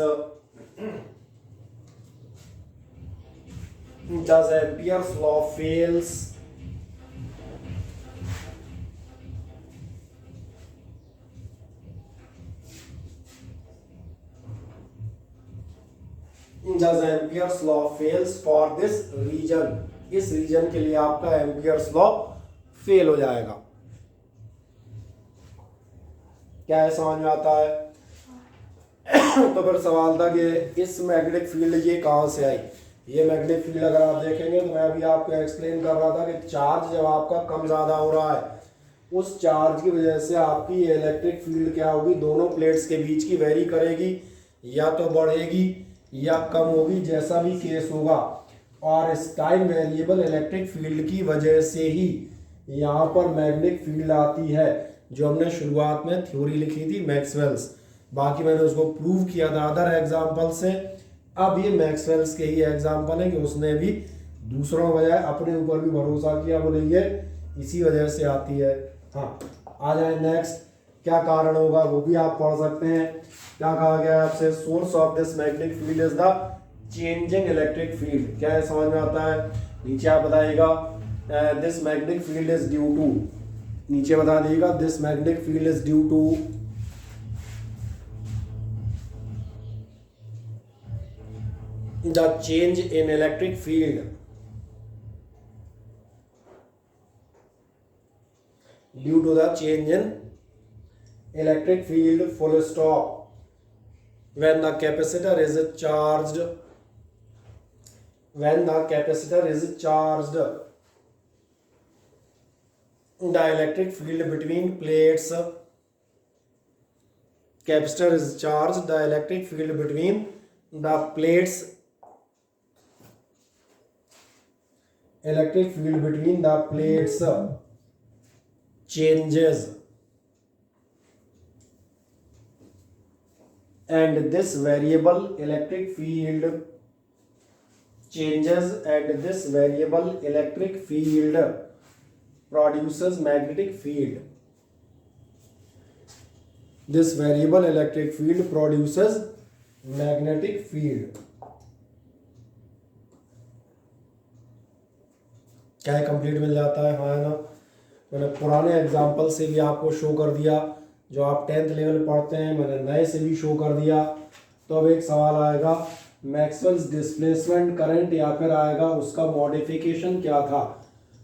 Does Ampere's law fails? Does Ampere's law fails for this region? इस रीजन के लिए आपका Ampere's law fail हो जाएगा। क्या है, समझ में आता है? तो फिर सवाल था कि इस मैग्नेटिक फील्ड ये कहाँ से आई। ये मैग्नेटिक फील्ड अगर आप देखेंगे तो मैं अभी आपको एक्सप्लेन कर रहा था कि चार्ज जब आपका कम ज़्यादा हो रहा है, उस चार्ज की वजह से आपकी ये इलेक्ट्रिक फील्ड क्या होगी, दोनों प्लेट्स के बीच की वेरी करेगी, या तो बढ़ेगी या कम होगी, जैसा भी केस होगा। और इस टाइम वेरिएबल इलेक्ट्रिक फील्ड की वजह से ही यहाँ पर मैग्नेटिक फील्ड आती है, जो हमने शुरुआत में थ्योरी लिखी थी मैक्सवेल्स। बाकी मैंने उसको प्रूव किया था अदर एग्जाम्पल से। अब ये मैक्सवेल्स के ही एग्जाम्पल है कि उसने भी दूसरों बजाय अपने ऊपर भी भरोसा किया, बोले ये इसी वजह से आती है। हाँ, आ जाए नेक्स्ट, क्या कारण होगा वो भी आप पढ़ सकते हैं। क्या कहा गया है आपसे, source of this magnetic field is the changing electric field. क्या है, समझ में आता है? नीचे आप बताइएगा this magnetic field is due to, नीचे बता दीजिएगा this magnetic field is due to the change in electric field, due to the change in electric field, full stop. When the capacitor is charged, when the capacitor is charged, the electric field between plates, capacitor is charged, the electric field between the plates, electric field between the plates changes, and this variable electric field changes, and this variable electric field produces magnetic field. This variable electric field produces magnetic field. क्या है, complete मिल जाता है? हाँ है ना। मैंने पुराने example से भी आपको शो कर दिया, जो आप 10th लेवल पढ़ते हैं, मैंने नए से भी शो कर दिया। तो अब एक सवाल आएगा, मैक्सवेल्स डिस्प्लेसमेंट करंट, या फिर आएगा उसका मॉडिफिकेशन क्या था।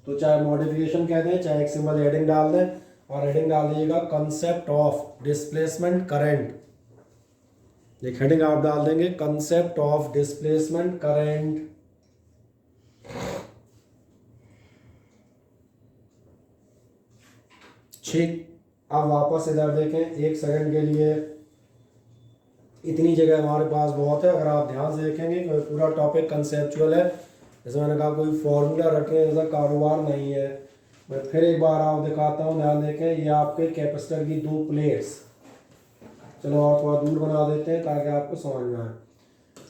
तो चाहे मॉडिफिकेशन कहते हैं, चाहे एक सिंपल हेडिंग डाल दें, और हेडिंग डाल दीजिएगा कंसेप्ट ऑफ डिस्प्लेसमेंट करंट। एक हेडिंग आप डाल देंगे कंसेप्ट ऑफ डिस्प्लेसमेंट करंट। ठीक, अब वापस इधर देखें एक सेकंड के लिए। इतनी जगह हमारे पास बहुत है, अगर आप ध्यान से देखेंगे तो पूरा टॉपिक कंसेप्चुअल है। जैसे मैंने कहा, कोई फॉर्मूला रटने जैसा कारोबार नहीं है। मैं फिर एक बार आप दिखाता हूँ, ध्यान देखें। ये आपके कैपेसिटर की दो प्लेट्स, चलो और थोड़ा दूर बना देते हैं ताकि आपको समझ में आए।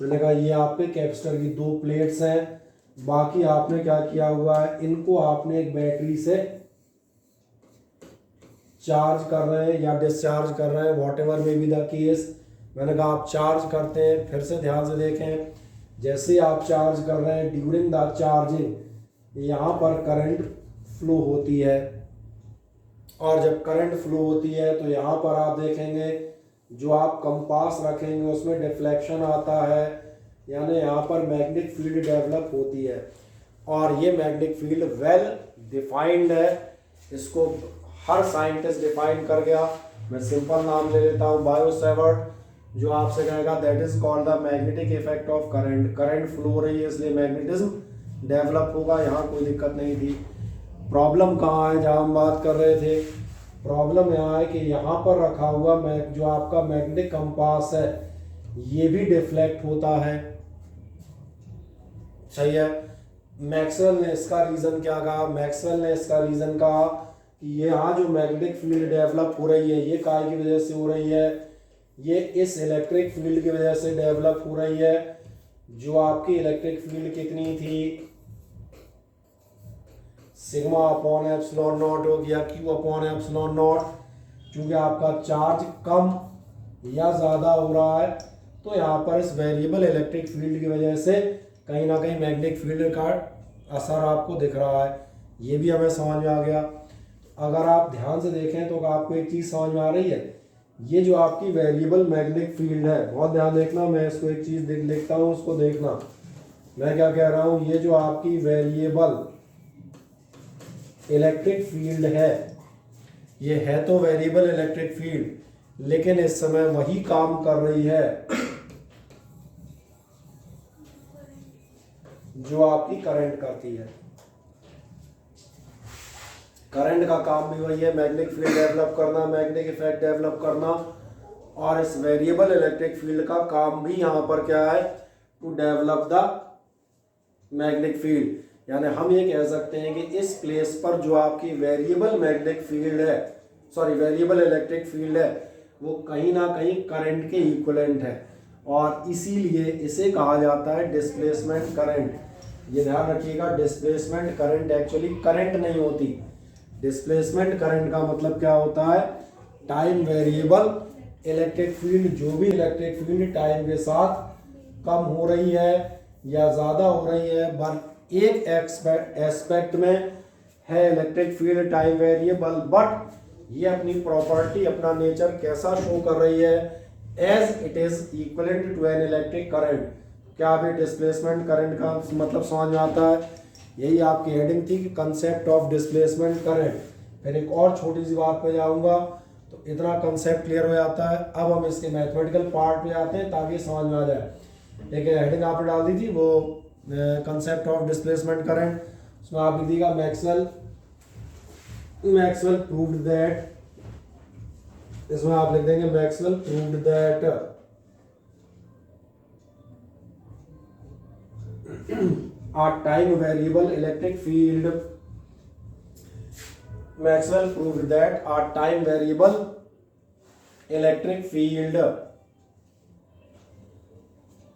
मैंने कहा ये आपके कैपेसिटर की दो प्लेट्स हैं। बाकी आपने क्या किया हुआ है, इनको आपने एक बैटरी से चार्ज कर रहे हैं या डिस्चार्ज कर रहे हैं, what ever may be the case. मैंने कहा आप चार्ज करते हैं, फिर से ध्यान से देखें, जैसे ही आप चार्ज कर रहे हैं, ड्यूरिंग द चार्जिंग यहाँ पर करंट फ्लो होती है, और जब करंट फ्लो होती है तो यहाँ पर आप देखेंगे जो आप कंपास रखेंगे उसमें डिफ्लेक्शन आता है, यानी यहाँ पर मैग्नेटिक फील्ड डेवलप होती है। और ये मैग्नेटिक फील्ड वेल डिफाइंड है, इसको हर साइंटिस्ट डिफाइन कर गया। मैं सिंपल नाम ले लेता हूँ, बायो सेवर्ट, जो आपसे कहेगा that is called the magnetic effect of current. Current flow हो रही है इसलिए मैग्नेटिज्म डेवलप होगा, यहाँ कोई दिक्कत नहीं थी। प्रॉब्लम कहाँ है, जहाँ हम बात कर रहे थे, प्रॉब्लम यहाँ है कि यहाँ पर रखा हुआ जो आपका मैग्नेटिक कंपास है ये भी डिफ्लेक्ट होता है। सही है। मैक्सवेल ने इसका रीज़न क्या कहा, मैक्सवेल ने इसका रीज़न कहा कि ये यहाँ जो मैग्नेटिक फील्ड डेवलप हो रही है ये काय की वजह से हो रही है, ये इस इलेक्ट्रिक फील्ड की वजह से डेवलप हो रही है। जो आपकी इलेक्ट्रिक फील्ड कितनी थी, सिग्मा अपॉन एप्सिलॉन नॉट हो गया, क्यू अपॉन एप्सिलॉन नॉट। चूंकि आपका चार्ज कम या ज़्यादा हो रहा है तो यहाँ पर इस वेरिएबल इलेक्ट्रिक फील्ड की वजह से कहीं ना कहीं मैग्नेटिक फील्ड का असर आपको दिख रहा है। ये भी हमें समझ में आ गया। अगर आप ध्यान से देखें तो आपको एक चीज़ समझ में आ रही है, ये जो आपकी वेरिएबल मैग्नेटिक फील्ड है, बहुत ध्यान देखना, मैं इसको एक चीज़ लिखता हूँ, उसको देखना मैं क्या कह रहा हूँ। ये जो आपकी वेरिएबल इलेक्ट्रिक फील्ड है, ये है तो वेरिएबल इलेक्ट्रिक फील्ड, लेकिन इस समय वही काम कर रही है जो आपकी करंट करती है। करंट का काम भी वही है, मैग्नेटिक फील्ड डेवलप करना, मैग्नेटिक इफेक्ट डेवलप करना, और इस वेरिएबल इलेक्ट्रिक फील्ड का काम भी यहाँ पर क्या है, to develop the magnetic field. यानी हम ये कह सकते हैं कि इस प्लेस पर जो आपकी वेरिएबल मैग्नेटिक फील्ड है, सॉरी वेरिएबल इलेक्ट्रिक फील्ड है, वो कहीं ना कहीं करंट के इक्विवेलेंट है, और इसीलिए इसे कहा जाता है डिस्प्लेसमेंट करंट। ये ध्यान रखिएगा, डिस्प्लेसमेंट करंट एक्चुअली करंट नहीं होती। डिस्प्लेसमेंट करंट का मतलब क्या होता है, टाइम वेरिएबल इलेक्ट्रिक फील्ड, जो भी इलेक्ट्रिक फील्ड टाइम के साथ कम हो रही है या ज़्यादा हो रही है, बट एक एस्पेक्ट में है electric field time variable, but ये अपनी प्रॉपर्टी, अपना नेचर कैसा शो कर रही है, as it is equivalent to an electric current. क्या अभी डिस्प्लेसमेंट करंट का मतलब समझ में आता है? यही आपकी हेडिंग थी कि कंसेप्ट ऑफ डिस्प्लेसमेंट करंट। फिर एक और छोटी सी बात पे जाऊंगा तो इतना कंसेप्ट क्लियर हो जाता है। अब हम इसके मैथमेटिकल पार्ट पे आते हैं ताकि समझ में आ जाए। एक हेडिंग आपने डाल दी थी वो कंसेप्ट ऑफ डिस्प्लेसमेंट करंट, उसमें आप लिख दीजिएगा मैक्सवेल प्रूव्ड दैट, इसमें आप लिख देंगे Maxwell proved that a time variable electric field, Maxwell proved that a time variable electric field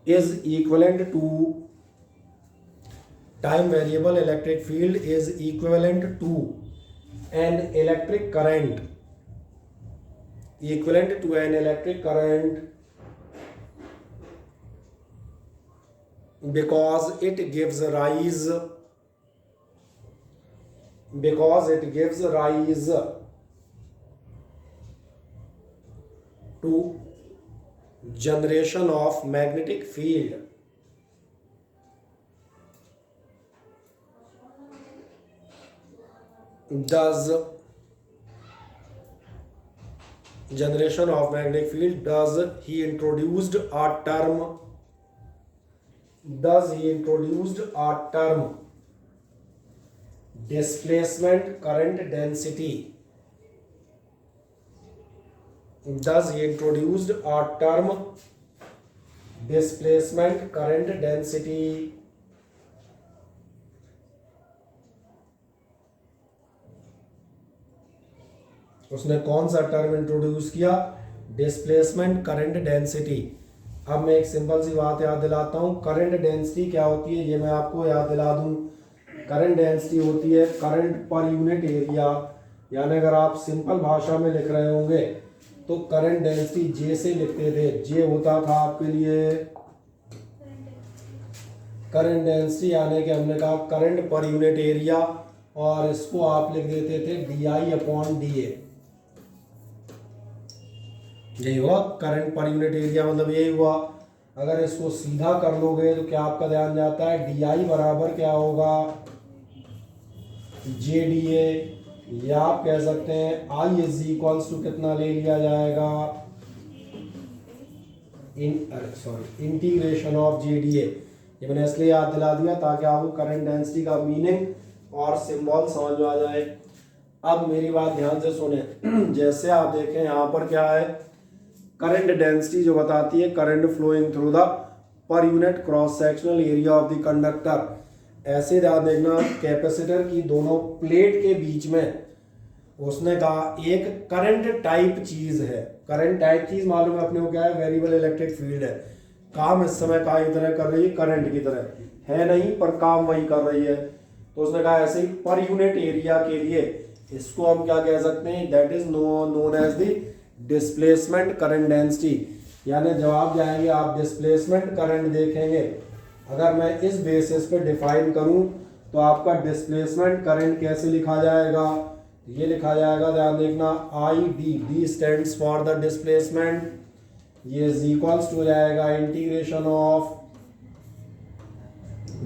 is equivalent to time variable electric field is equivalent to an electric current, equivalent to an electric current because it gives rise to generation of magnetic field. Does generation of magnetic field, does he introduced a term displacement current density. Does he introduced a term displacement current density? उसने कौन सा term introduce किया? Displacement current density. अब मैं एक simple सी बात याद दिलाता हूँ, करंट डेंसिटी क्या होती है ये मैं आपको याद दिला दूँ। करंट डेंसिटी होती है करंट पर यूनिट एरिया, यानी अगर आप सिंपल भाषा में लिख रहे होंगे तो करंट डेंसिटी जे से लिखते थे। जे होता था आपके लिए करंट डेंसिटी, यानी कि हमने कहा करंट पर यूनिट एरिया, और इसको आप लिख देते थे DI/DA। यही हुआ करंट पर यूनिट एरिया, मतलब यही हुआ। अगर इसको सीधा कर लोगे तो क्या आपका ध्यान जाता है, DI बराबर क्या होगा, JDA, या आप कह सकते हैं I इज इक्वल्स टू कितना ले लिया जाएगा, इंटीग्रेशन ऑफ JDA। ये मैंने इसलिए याद दिला दिया ताकि आपको करंट डेंसिटी का मीनिंग और सिंबल समझ में आ जाए। अब मेरी बात ध्यान से सुने। जैसे आप देखें यहाँ पर क्या है, करंट डेंसिटी जो बताती है current flowing through the per unit cross sectional area of the conductor. ऐसे ध्यान देखना, कैपेसिटर की दोनों प्लेट के बीच में उसने कहा एक करंट टाइप चीज है। करंट टाइप चीज मालूम है अपने को क्या है, वेरिएबल इलेक्ट्रिक फील्ड है। काम इस समय का की तरह कर रही है, करंट की तरह है नहीं, पर काम वही कर रही है। तो उसने कहा ऐसे ही पर यूनिट एरिया के लिए इसको हम क्या कह सकते हैं, that is known as the displacement current density. यानी जब आप जाएंगे आप डिस्प्लेसमेंट करंट देखेंगे, अगर मैं इस बेसिस पे डिफाइन करूं तो आपका डिस्प्लेसमेंट करंट कैसे लिखा जाएगा, ये लिखा जाएगा, ध्यान देखना, I D stands for the displacement, ये इज इक्वल्स टू हो जाएगा integration of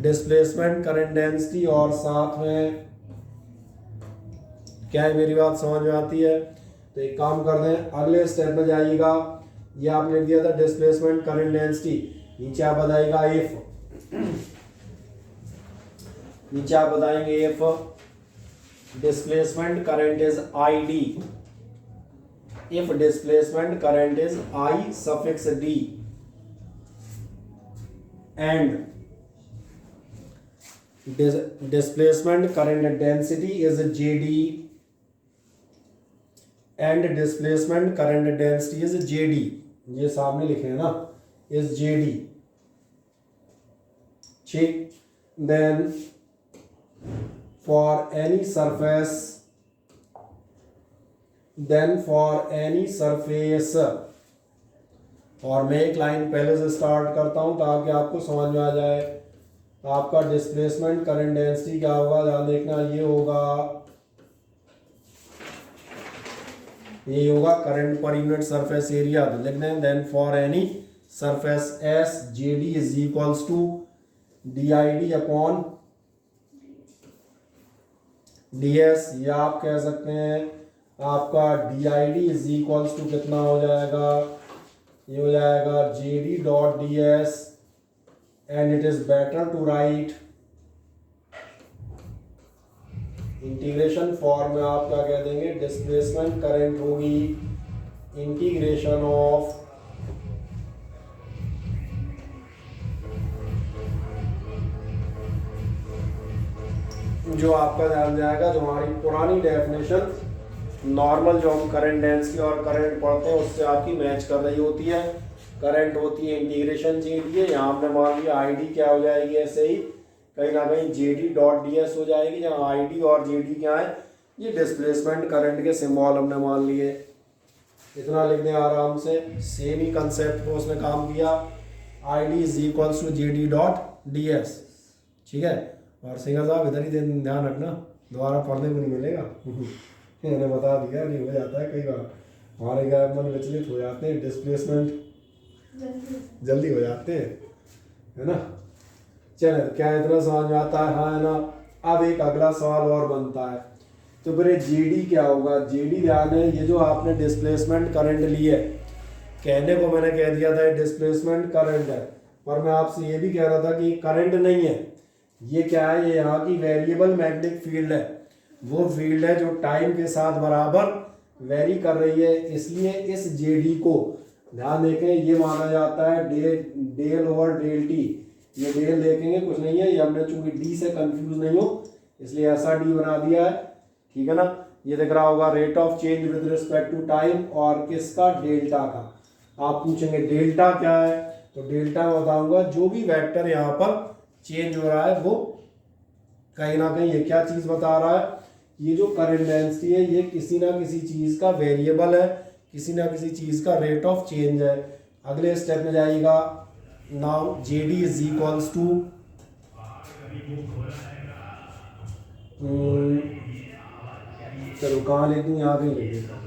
displacement current density और साथ में क्या है, मेरी बात समझ में आती है। तो एक काम कर दें, अगले स्टेप में जाइएगा, ये आपने दिया था डिस्प्लेसमेंट करंट डेंसिटी, नीचे आप बताइएगा इफ, नीचे आप बताएंगे if displacement current is I D, if displacement current is I suffix D and displacement current density is JD and displacement current density is JD, ये सामने लिखे हैं ना, is JD, ठीक। then for any surface और मैं एक line पहले से स्टार्ट करता हूं ताकि आपको समझ में आ जाए। आपका डिस्प्लेसमेंट करंट डेंसिटी क्या होगा, ध्यान देखना, ये होगा current per unit surface area. तो लिख दें then for any surface S J D is equals to D I D upon D S, या आप कह सकते हैं आपका D I D is equals to कितना हो जाएगा, ये हो जाएगा J D dot D S, and it is better to write integration form में आप क्या कह देंगे, डिस्प्लेसमेंट करंट होगी इंटीग्रेशन ऑफ जो आपका ध्यान जाएगा, जो हमारी पुरानी डेफिनेशन नॉर्मल जो हम करंट डेंसिटी और करंट पढ़ते हैं उससे आपकी मैच कर रही होती है। करंट होती है इंटीग्रेशन जी डी है, यहाँ हमने मान लिया आई डी क्या हो जाएगी, ऐसे ही कहीं ना कहीं जे डी डॉट डी एस हो जाएगी, जहाँ आई डी और जे डी क्या है, ये डिस्प्लेसमेंट करंट के सिंबल हमने मान लिए। इतना लिख दें आराम से, सेम ही कंसेप्ट को उसने काम किया, I D is equals to J D dot D S, ठीक है। और सिंगर साहब इधर ही ध्यान रखना, दोबारा पढ़ने को नहीं मिलेगा मैंने बता दिया, नहीं हो जाता है कई बार हमारे क्या मन विचलित हो जाते हैं, डिस्प्लेसमेंट जल्दी हो जाते हैं, है ना। चलो क्या इतना समझ में आता है, हाँ है ना। अब एक अगला सवाल और बनता है, तो फिर जीडी क्या होगा, जीडी ध्यान है, ये जो आपने डिस्प्लेसमेंट करंट ली है, कहने को मैंने कह दिया था डिस्प्लेसमेंट करंट है, पर मैं आपसे ये भी कह रहा था कि करंट नहीं है, ये क्या है, ये यहाँ की वेरिएबल मैग्नेटिक फील्ड है, वो फील्ड है जो टाइम के साथ बराबर वेरी कर रही है। इसलिए इस जेडी को ध्यान देखें, ये माना जाता है डेल ओवर डेल टी, ये डेल देखेंगे कुछ नहीं है, ये हमने चूंकि डी से कंफ्यूज नहीं हो इसलिए ऐसा डी बना दिया है, ठीक है ना। ये दिख रहा होगा rate of change with respect to time, और किसका, डेल्टा का। आप पूछेंगे डेल्टा क्या है, तो डेल्टा मैं बताऊंगा जो भी वेक्टर यहाँ पर चेंज हो रहा है वो कहीं ना कहीं ये क्या चीज बता रहा है, ये जो करंट डेंसिटी है ये किसी ना किसी चीज का वेरिएबल है, किसी ना किसी चीज का रेट ऑफ चेंज है। अगले स्टेप में जाएगा, now JD is equals to चलो कहाँ लिख दूँ, यहाँ पे लिख देता हूँ।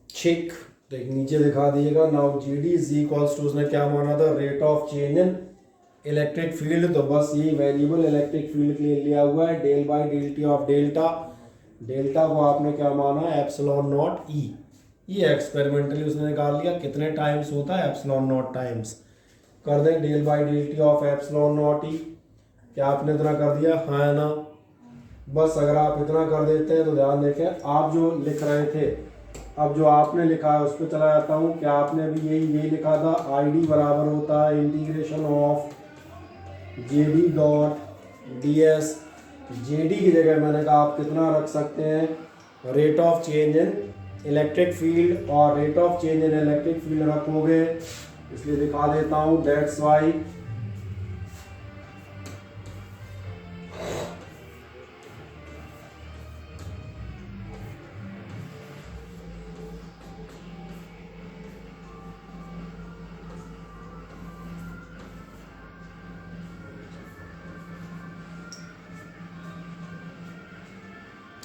ठीक, तो एक नीचे दिखा दीजिएगा, now G D is equals to, उसने क्या माना था, rate of change in electric field, तो बस ये वेरिएबल इलेक्ट्रिक फील्ड के लिए लिया हुआ है, del by del T of delta, delta को आपने क्या माना, एप्सिलॉन नॉट ई, ये एक्सपेरिमेंटली उसने निकाल लिया कितने टाइम्स होता है, एप्सिलॉन नॉट टाइम्स। कर दें del by del T of epsilon naught E, क्या आपने इतना कर दिया, हाँ है ना। बस अगर आप इतना कर देते हैं तो ध्यान देखें, आप जो लिख रहे थे अब जो आपने लिखा है उस पर चला जाता हूँ। क्या आपने अभी यही लिखा था, आई डी बराबर होता है integration of J D dot D S. J D की जगह मैंने कहा आप कितना रख सकते हैं, rate of change in electric field, और rate of change in electric field रखोगे, इसलिए दिखा देता हूँ, दैट्स वाई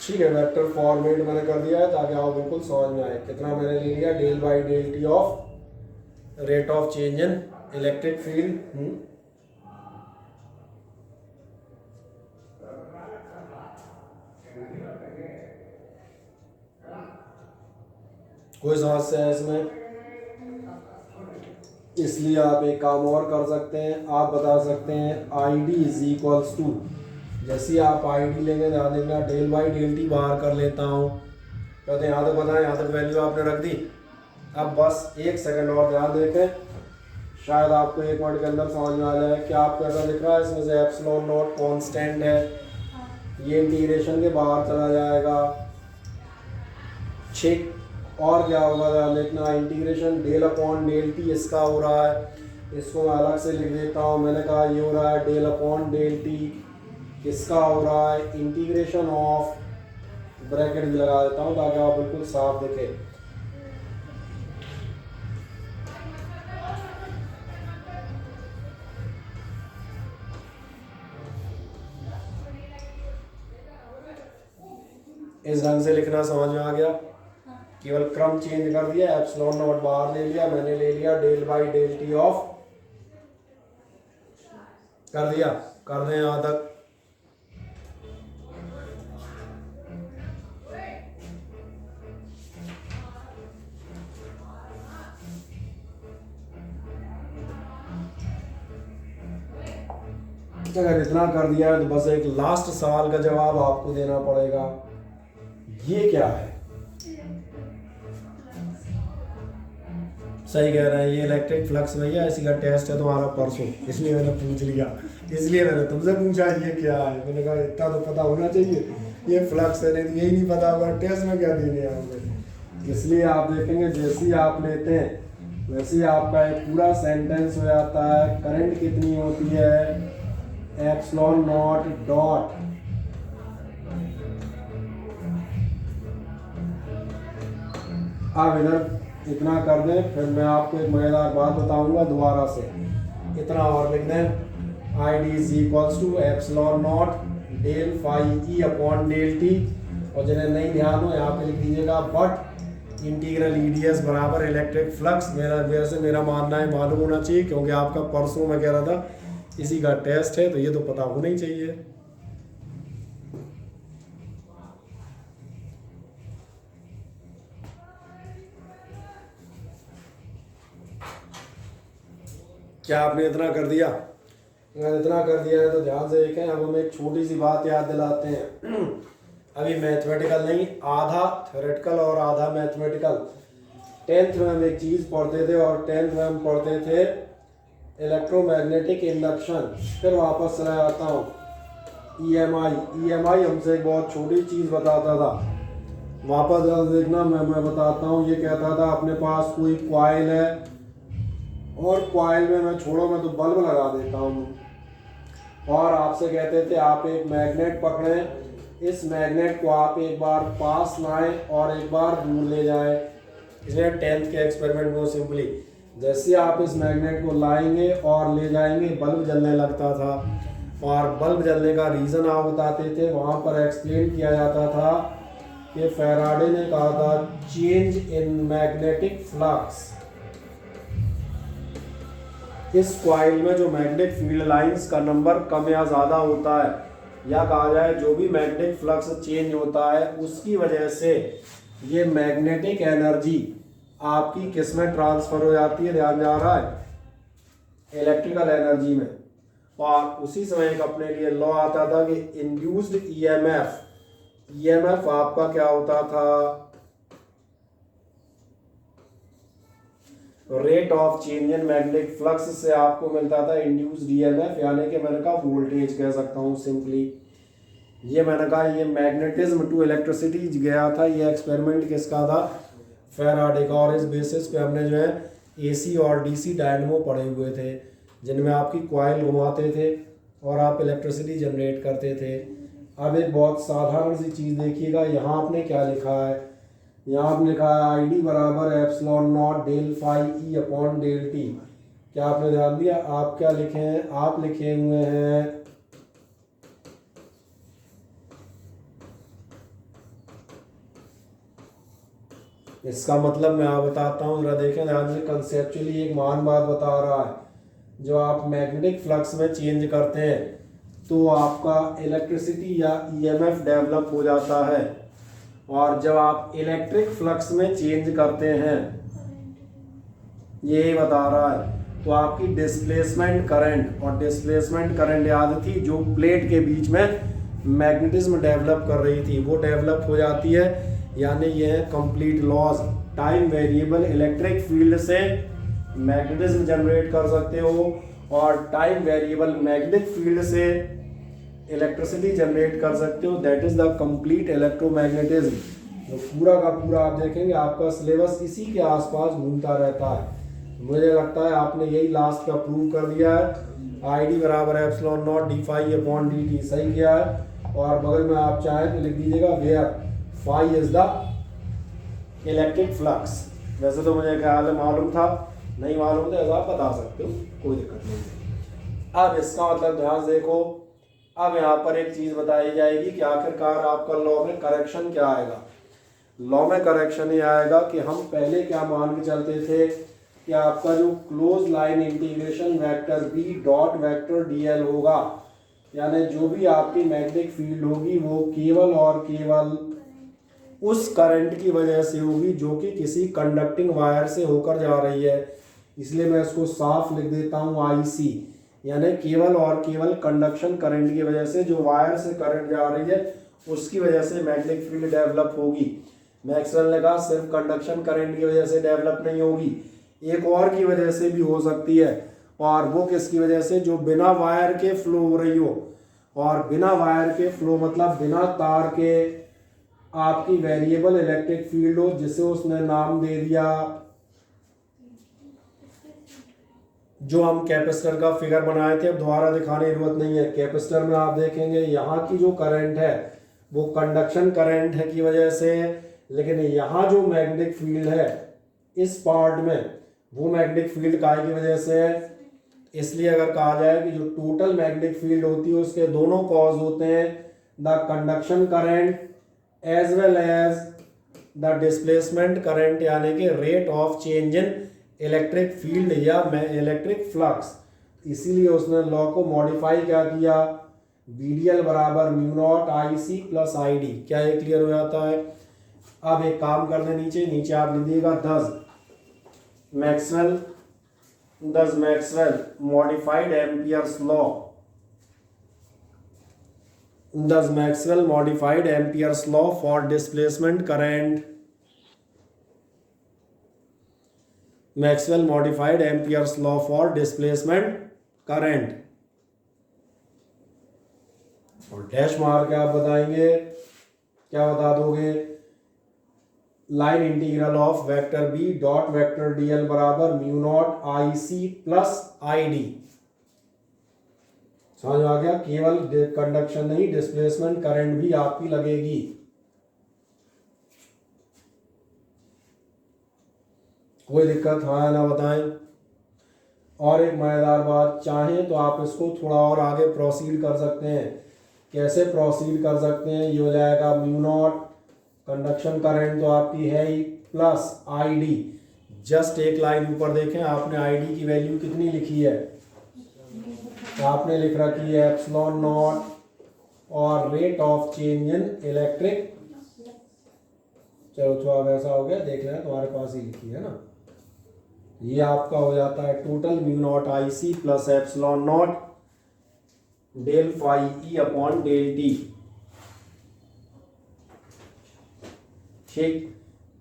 ठीक है। वेक्टर फॉर्मेट मैंने कर दिया है ताकि आप बिल्कुल समझ में आए। कितना मैंने ले लिया, del by del T of rate of change in electric field. कोई समस्या है इसमें? इसलिए आप एक काम और कर सकते हैं, आप बता सकते हैं I D is equals to, जैसे ही आप आई डी लेंगे ध्यान देखना, डेल बाई डेल टी बाहर कर लेता हूँ। कहते हैं यहाँ तक बताएं, यहाँ तक वैल्यू आपने रख दी। अब बस एक सेकंड और ध्यान देखें, शायद आपको एक मिनट के अंदर समझ में आ जाए। क्या आपको ऐसा दिख रहा है, इसमें से एप्सिलॉन नॉट कांस्टेंट है, ये इंटीग्रेशन के बाहर चला जाएगा। ठीक, और क्या होगा ध्यान देखना, integration del upon del T इसका हो रहा है, इसको मैं अलग से लिख देता हूँ। मैंने कहा ये हो रहा है डेल अपॉन डेल टी, किसका हो रहा है, इंटीग्रेशन ऑफ, ब्रैकेट भी लगा देता हूँ ताकि आप बिल्कुल साफ दिखे। इस ढंग से लिखना समझ में आ गया? केवल क्रम चेंज कर दिया, एप्सिलॉन नॉट बाहर ले लिया, मैंने ले लिया del by del T of, कर दिया। कर दें यहाँ तक? अगर इतना कर दिया है तो बस एक लास्ट सवाल का जवाब आपको देना पड़ेगा। ये क्या है? सही कह रहे हैं, ये इलेक्ट्रिक फ्लक्स भैया, इसी का टेस्ट है तुम्हारा परसों, इसलिए मैंने पूछ लिया, इसलिए मैंने तुमसे पूछा ये क्या है। मैंने कहा इतना तो पता होना चाहिए, ये फ्लक्स है, नहीं तो यही नहीं पता होगा टेस्ट में क्या देने होंगे। इसलिए आप देखेंगे जैसे ही आप लेते हैं वैसे ही आपका एक पूरा सेंटेंस हो जाता है। करंट कितनी होती है, एप्सिलॉन नॉट डॉट अब इधर इतना कर दें, फिर मैं आपको एक मजेदार बात बताऊंगा दोबारा से। इतना और लिख दें, I D is equals to epsilon naught del phi E upon del T, और जिन्हें नहीं ध्यान हो यहाँ पे लिख दीजिएगा but integral E D S बराबर इलेक्ट्रिक फ्लक्स। मेरा मानना है मालूम होना चाहिए, क्योंकि आपका परसों में कह रहा था इसी का टेस्ट है, तो ये तो पता होना ही चाहिए। क्या आपने इतना कर दिया? अगर इतना कर दिया है तो ध्यान से देखें। अब हम एक छोटी सी बात याद दिलाते हैं। अभी मैथमेटिकल नहीं, आधा थ्योरेटिकल और आधा मैथमेटिकल। 10th में हम एक चीज़ पढ़ते थे, और 10th में हम पढ़ते थे इलेक्ट्रोमैग्नेटिक इंडक्शन। फिर वापस चला जाता हूँ, EMI हमसे एक बहुत छोटी चीज़ बताता था। वापस देखना, मैं बताता हूँ। ये कहता था अपने पास कोई कॉइल है, और कॉइल में मैं तो बल्ब लगा देता हूँ, और आपसे कहते थे आप एक मैग्नेट पकड़ें, इस मैग्नेट को आप एक बार पास लाएं और एक बार दूर ले जाएं। इसलिए 10th के एक्सपेरिमेंट में सिंपली जैसे आप इस मैग्नेट को लाएंगे और ले जाएंगे, बल्ब जलने लगता था। और बल्ब जलने का रीज़न आप बताते थे, वहाँ पर एक्सप्लेन किया जाता था कि फैराडे ने कहा था चेंज इन मैग्नेटिक फ्लक्स। इस कॉइल में जो मैग्नेटिक फील्ड लाइंस का नंबर कम या ज़्यादा होता है, या कहा जाए जो भी मैग्नेटिक फ्लक्स चेंज होता है, उसकी वजह से ये मैग्नेटिक एनर्जी आपकी किस में ट्रांसफ़र हो जाती है, ध्यान जा रहा है, इलेक्ट्रिकल एनर्जी में। और उसी समय एक अपने लिए लॉ आता था कि इंड्यूस्ड ईएमएफ आपका क्या होता था, rate of change in magnetic flux से आपको मिलता था इंड्यूस्ड ईएमएफ, यानी कि मैंने कहा वोल्टेज कह सकता हूँ सिंपली। ये मैंने कहा ये मैग्नेटिज्म टू इलेक्ट्रिसिटी गया था, ये एक्सपेरिमेंट किसका था, फैराडे का। और इस बेसिस पे हमने जो है एसी और डीसी डायनमो पढ़े हुए थे, जिनमें आपकी कॉइल घुमाते थे और आप इलेक्ट्रिसिटी जनरेट करते थे। अब एक बहुत साधारण सी चीज़ देखिएगा, यहाँ आपने क्या लिखा है, यहाँ आपने लिखा है आई डी बराबर epsilon naught del phi E upon del T. क्या आपने ध्यान दिया, आप क्या लिखे हैं, आप लिखे हुए हैं इसका मतलब मैं आप बताता हूँ, जरा देखें ध्यान से। कंसेप्चुअली एक महान बात बता रहा है, जो आप मैग्नेटिक फ्लक्स में चेंज करते हैं तो आपका इलेक्ट्रिसिटी या ईएमएफ डेवलप हो जाता है, और जब आप इलेक्ट्रिक फ्लक्स में चेंज करते हैं, ये बता रहा है, तो आपकी डिस्प्लेसमेंट करंट, और डिस्प्लेसमेंट करंट याद थी जो प्लेट के बीच में मैग्नेटिज्म डेवलप कर रही थी, वो डेवलप हो जाती है। यानी ये है complete laws. Time variable electric field से मैग्नेटिज्म जनरेट कर सकते हो, और टाइम वेरिएबल मैग्नेटिक फील्ड से इलेक्ट्रिसिटी जनरेट कर सकते हो। That is the complete electromagnetism. तो पूरा का पूरा आप देखेंगे आपका सिलेबस इसी के आसपास घूमता रहता है। मुझे लगता है आपने यही लास्ट का प्रूव कर दिया है। आई डी बराबर epsilon naught D phi upon D T सही किया है, और बगल में आप चाहें तो लिख दीजिएगा where phi is the electric flux. वैसे तो मुझे ख्याल है मालूम था, नहीं मालूम था ऐसा आप बता सकते हो, कोई दिक्कत नहीं। अब इसका मतलब ध्यान देखो, अब यहाँ पर एक चीज़ बताई जाएगी कि आखिरकार आपका लॉ में करेक्शन क्या आएगा। लॉ में करेक्शन ये आएगा कि हम पहले क्या मान के चलते थे कि आपका जो close line integration vector B dot vector DL होगा, यानी जो भी आपकी मैग्नेटिक फील्ड होगी वो केवल और केवल उस करंट की वजह से होगी जो कि किसी कंडक्टिंग वायर से होकर जा रही है। इसलिए मैं इसको साफ लिख देता हूँ आईसी, यानी केवल और केवल कंडक्शन करंट की वजह से, जो वायर से करंट जा रही है उसकी वजह से मैग्नेटिक फील्ड डेवलप होगी। मैक्सवेल ने कहा सिर्फ कंडक्शन करंट की वजह से डेवलप नहीं होगी, एक और की वजह से भी हो सकती है, और वो किसकी वजह से, जो बिना वायर के फ्लो हो रही हो। और बिना वायर के फ्लो मतलब बिना तार के आपकी वेरिएबल इलेक्ट्रिक फील्ड हो, जिसे उसने नाम दे दिया, जो हम कैपेसिटर का फिगर बनाए थे, अब दोबारा दिखाने की जरूरत नहीं है। कैपेसिटर में आप देखेंगे यहाँ की जो करंट है वो कंडक्शन करंट है की वजह से, लेकिन यहाँ जो मैग्नेटिक फील्ड है इस पार्ट में वो मैग्नेटिक फील्ड काय की वजह से है। इसलिए अगर कहा जाए कि जो टोटल मैग्नेटिक फील्ड होती है उसके दोनों कॉज होते हैं, the conduction current as well as the displacement current, यानी कि rate of change in electric field या इलेक्ट्रिक फ्लक्स। इसीलिए उसने लॉ को मॉडिफाई क्या किया, बीडीएल बराबर mu naught I C plus I D. क्या ये क्लियर हो जाता है। अब एक काम कर दें, नीचे आप लिखिएगा thus Maxwell modified Ampere's law, thus Maxwell modified Ampere's law for displacement current, Maxwell modified Ampere's law for displacement current। और डैश मार के आप बताएंगे, क्या बता दोगे, line integral of vector B dot vector DL बराबर mu naught I C plus I D. समझ आ गया, केवल कंडक्शन नहीं डिस्प्लेसमेंट करंट भी आपकी लगेगी। कोई दिक्कत है ना बताएं। और एक मजेदार बात, चाहें तो आप इसको थोड़ा और आगे प्रोसीड कर सकते हैं। कैसे प्रोसीड कर सकते हैं, ये हो जाएगा म्यू नॉट कंडक्शन करंट तो आपकी है ही प्लस आई डी। जस्ट एक लाइन ऊपर देखें, आपने आई डी की वैल्यू कितनी लिखी है, तो आपने लिख रखी है एप्सिलॉन नॉट और rate of change in electric. चलो थोड़ा वैसा हो गया, देख लेना तुम्हारे पास ही लिखी है ना। ये आपका हो जाता है total mu naught I C plus epsilon naught del phi E upon del T. ठीक,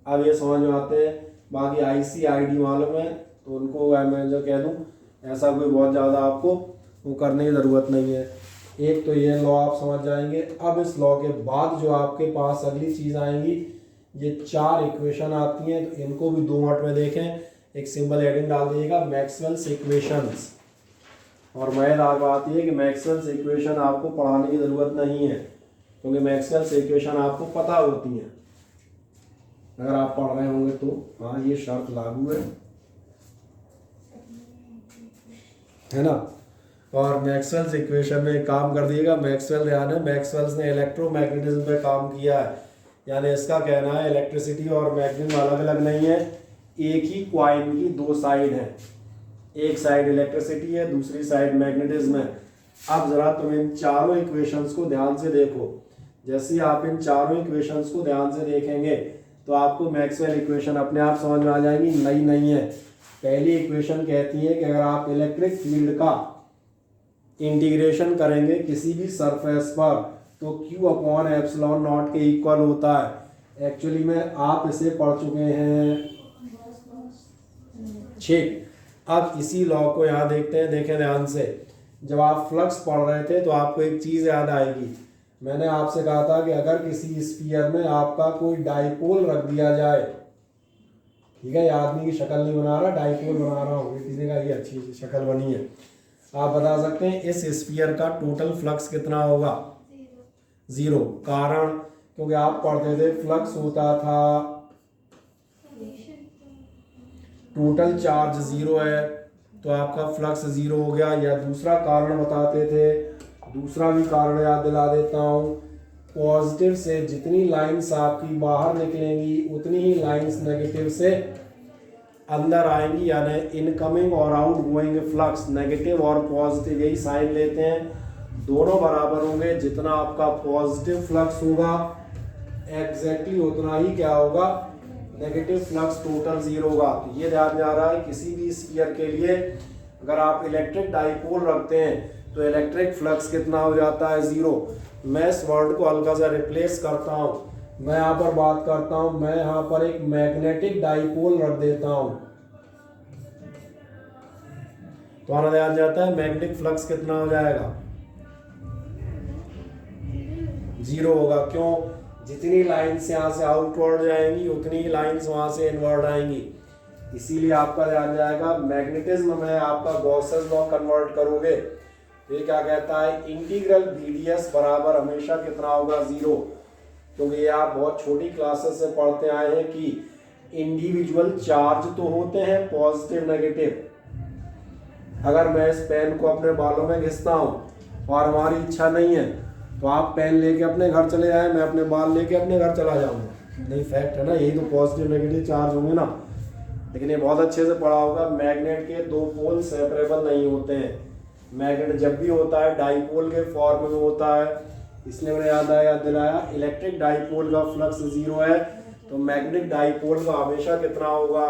अब ये समझ में आते हैं। बाकी आई सी आई डी मालूम है, तो उनको मैं जो कह दूँ ऐसा कोई बहुत ज़्यादा आपको वो करने की ज़रूरत नहीं है। एक तो ये लॉ आप समझ जाएंगे। अब इस लॉ के बाद जो आपके पास अगली चीज़ आएंगी, ये 4 इक्वेशन आती हैं, तो इनको भी 2 मिनट में देखें। एक सिंबल हेडिंग डाल दीजिएगा मैक्सवेल्स इक्वेशंस। और मज़ेदार बात ये है कि मैक्सवेल्स इक्वेशन आपको पढ़ाने की ज़रूरत नहीं है, क्योंकि मैक्सवेल्स इक्वेशन आपको पता होती हैं अगर आप पढ़ रहे होंगे तो। हाँ, ये शर्त लागू है ना। और मैक्सवेल्स इक्वेशन में एक काम कर दिएगा, मैक्सवेल ध्यान है, मैक्सवेल्स ने इलेक्ट्रोमैग्नेटिज्म पे काम किया है। यानी इसका कहना है इलेक्ट्रिसिटी और मैग्नेटिज्म अलग अलग नहीं है, एक ही क्वाइन की 2 साइड हैं। एक साइड इलेक्ट्रिसिटी है, दूसरी साइड मैग्नेटिज्म है। अब ज़रा तुम इन चारों इक्वेशंस को ध्यान से देखो। जैसे ही आप इन चारों इक्वेशंस को ध्यान से देखेंगे तो आपको मैक्सवेल इक्वेशन अपने आप समझ में आ जाएंगी, नई नहीं है। पहली इक्वेशन कहती है कि अगर आप इलेक्ट्रिक फील्ड का इंटीग्रेशन करेंगे किसी भी सरफेस पर तो Q/ε0 के इक्वल होता है। एक्चुअली में आप इसे पढ़ चुके हैं। ठीक, अब इसी लॉ को यहाँ देखते हैं, देखें ध्यान से। जब आप फ्लक्स पढ़ रहे थे तो आपको एक चीज़ याद आएगी। मैंने आपसे कहा था कि अगर किसी स्फीयर में आपका कोई डाइपोल रख दिया जाए, ठीक है, ये आदमी की शक्ल नहीं बना रहा, डाइपोल बना रहा हूँ, किसी का ये अच्छी शक्ल बनी है। आप बता सकते हैं इस स्फीयर का टोटल फ्लक्स कितना होगा? 0। कारण क्योंकि आप पढ़ते थे फ्लक्स होता था, टोटल चार्ज 0 है तो आपका फ्लक्स 0 हो गया। या दूसरा कारण बताते थे, दूसरा भी कारण याद दिला देता हूँ। पॉजिटिव से जितनी लाइंस आपकी बाहर निकलेंगी उतनी ही लाइंस नेगेटिव से अंदर आएंगी। यानी इनकमिंग और आउट गोइंग फ्लक्स नेगेटिव और पॉजिटिव यही साइन लेते हैं, दोनों बराबर होंगे। जितना आपका पॉजिटिव फ्लक्स होगा एग्जैक्टली उतना ही क्या होगा, नेगेटिव फ्लक्स टोटल 0 होगा। तो ये ध्यान जा रहा है किसी भी स्फीयर के लिए अगर आप इलेक्ट्रिक डाइपोल रखते हैं तो इलेक्ट्रिक फ्लक्स कितना हो जाता है? 0। मैं इस वर्ड को हल्का सा रिप्लेस करता हूँ, मैं यहाँ पर बात करता हूँ, मैं यहाँ पर एक मैग्नेटिक डाइपोल रख देता हूँ तो हमारा ध्यान जाता है मैग्नेटिक फ्लक्स कितना हो जाएगा? 0 होगा। क्यों? जितनी लाइन्स यहाँ से आउटवर्ड जाएंगी उतनी ही लाइन्स वहाँ से इनवर्ड आएंगी। इसीलिए आपका ध्यान जाएगा मैग्नेटिज्म में आपका गॉसेस लॉ कन्वर्ट करोगे तो ये क्या कहता है, इंटीग्रल BdS बराबर हमेशा कितना होगा? 0। क्योंकि ये आप बहुत छोटी क्लासेस से पढ़ते आए हैं कि इंडिविजुअल चार्ज तो होते हैं पॉजिटिव नेगेटिव। अगर मैं इस पेन को अपने बालों में घिसता हूँ और हमारी इच्छा नहीं है तो आप पेन लेके अपने घर चले जाए, मैं अपने बाल लेके अपने घर चला जाऊँगा, नहीं फैक्ट है ना, यही तो पॉजिटिव नेगेटिव चार्ज होंगे ना। लेकिन ये बहुत अच्छे से पढ़ा होगा, मैग्नेट के 2 पोल सेपरेबल नहीं होते हैं। मैग्नेट जब भी होता है डाइपोल के फॉर्म में होता है। इसलिए मैंने याद दिलाया इलेक्ट्रिक डाइपोल का फ्लक्स 0 है तो मैग्नेटिक डाइपोल का हमेशा कितना होगा।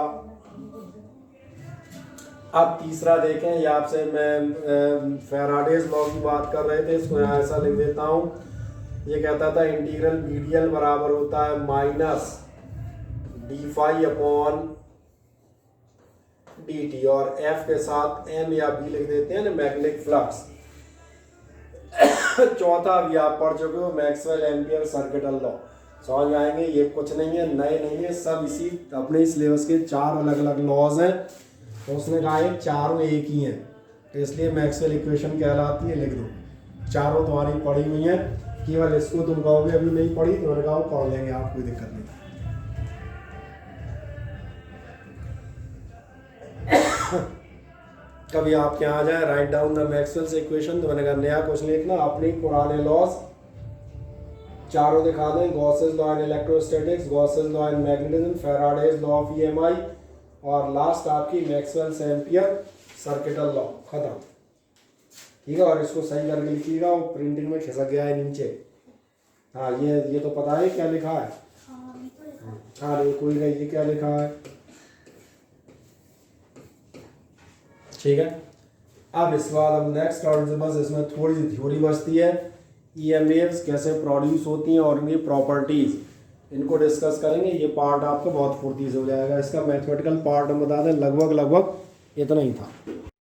अब तीसरा देखें, ये आपसे मैं फैराडेज लॉ की बात कर रहे थे, इसको यहाँ ऐसा लिख देता हूँ। ये कहता था इंटीग्रल BdL बराबर होता है माइनस d∅/dt और F के साथ M या B लिख देते हैं ना, मैग्नेटिक फ्लक्स। चौथा भी आप पढ़ चुके हो, मैक्सवेल एम्पियर सर्किटल लॉ, समझ में आएंगे। ये कुछ नहीं है, नए नहीं है, सब इसी अपने सिलेबस के 4 अलग अलग लॉज हैं। तो उसने कहा ये चारों एक ही हैं, तो इसलिए मैक्सवेल इक्वेशन कहलाती है, लिख दो। चारों तुम्हारी पढ़ी हुई हैं, केवल इसको तुम कहोगे अभी नहीं पढ़ी तो मैंने कहा पढ़ लेंगे आप, कोई दिक्कत नहीं। कभी आपके यहाँ आ जाए write down the Maxwell's equation, तो मैंने कहा नया क्वेश्चन लिखना, अपने पुराने लॉज चारों दिखा दें, Gauss's law in electrostatics, Gauss's law in magnetism, Faraday's law of EMI और लास्ट आपकी मैक्सवेल्स एम्पियर सर्किटल लॉ, खत्म। ठीक है, और इसको सही करके लिखिएगा, वो प्रिंटिंग में खिसक गया है नीचे। हाँ, ये तो पता है क्या लिखा है। हाँ नहीं कोई नहीं, ये क्या लिखा है, ठीक है। अब इस बाद हम नेक्स्ट और बस इसमें थोड़ी सी थ्योरी बचती है, EM वेव्स कैसे प्रोड्यूस होती हैं और इनकी प्रॉपर्टीज़, इनको डिस्कस करेंगे। ये पार्ट आपका बहुत फुर्ती से हो जाएगा। इसका मैथमेटिकल पार्ट हम बता दें लगभग इतना ही था।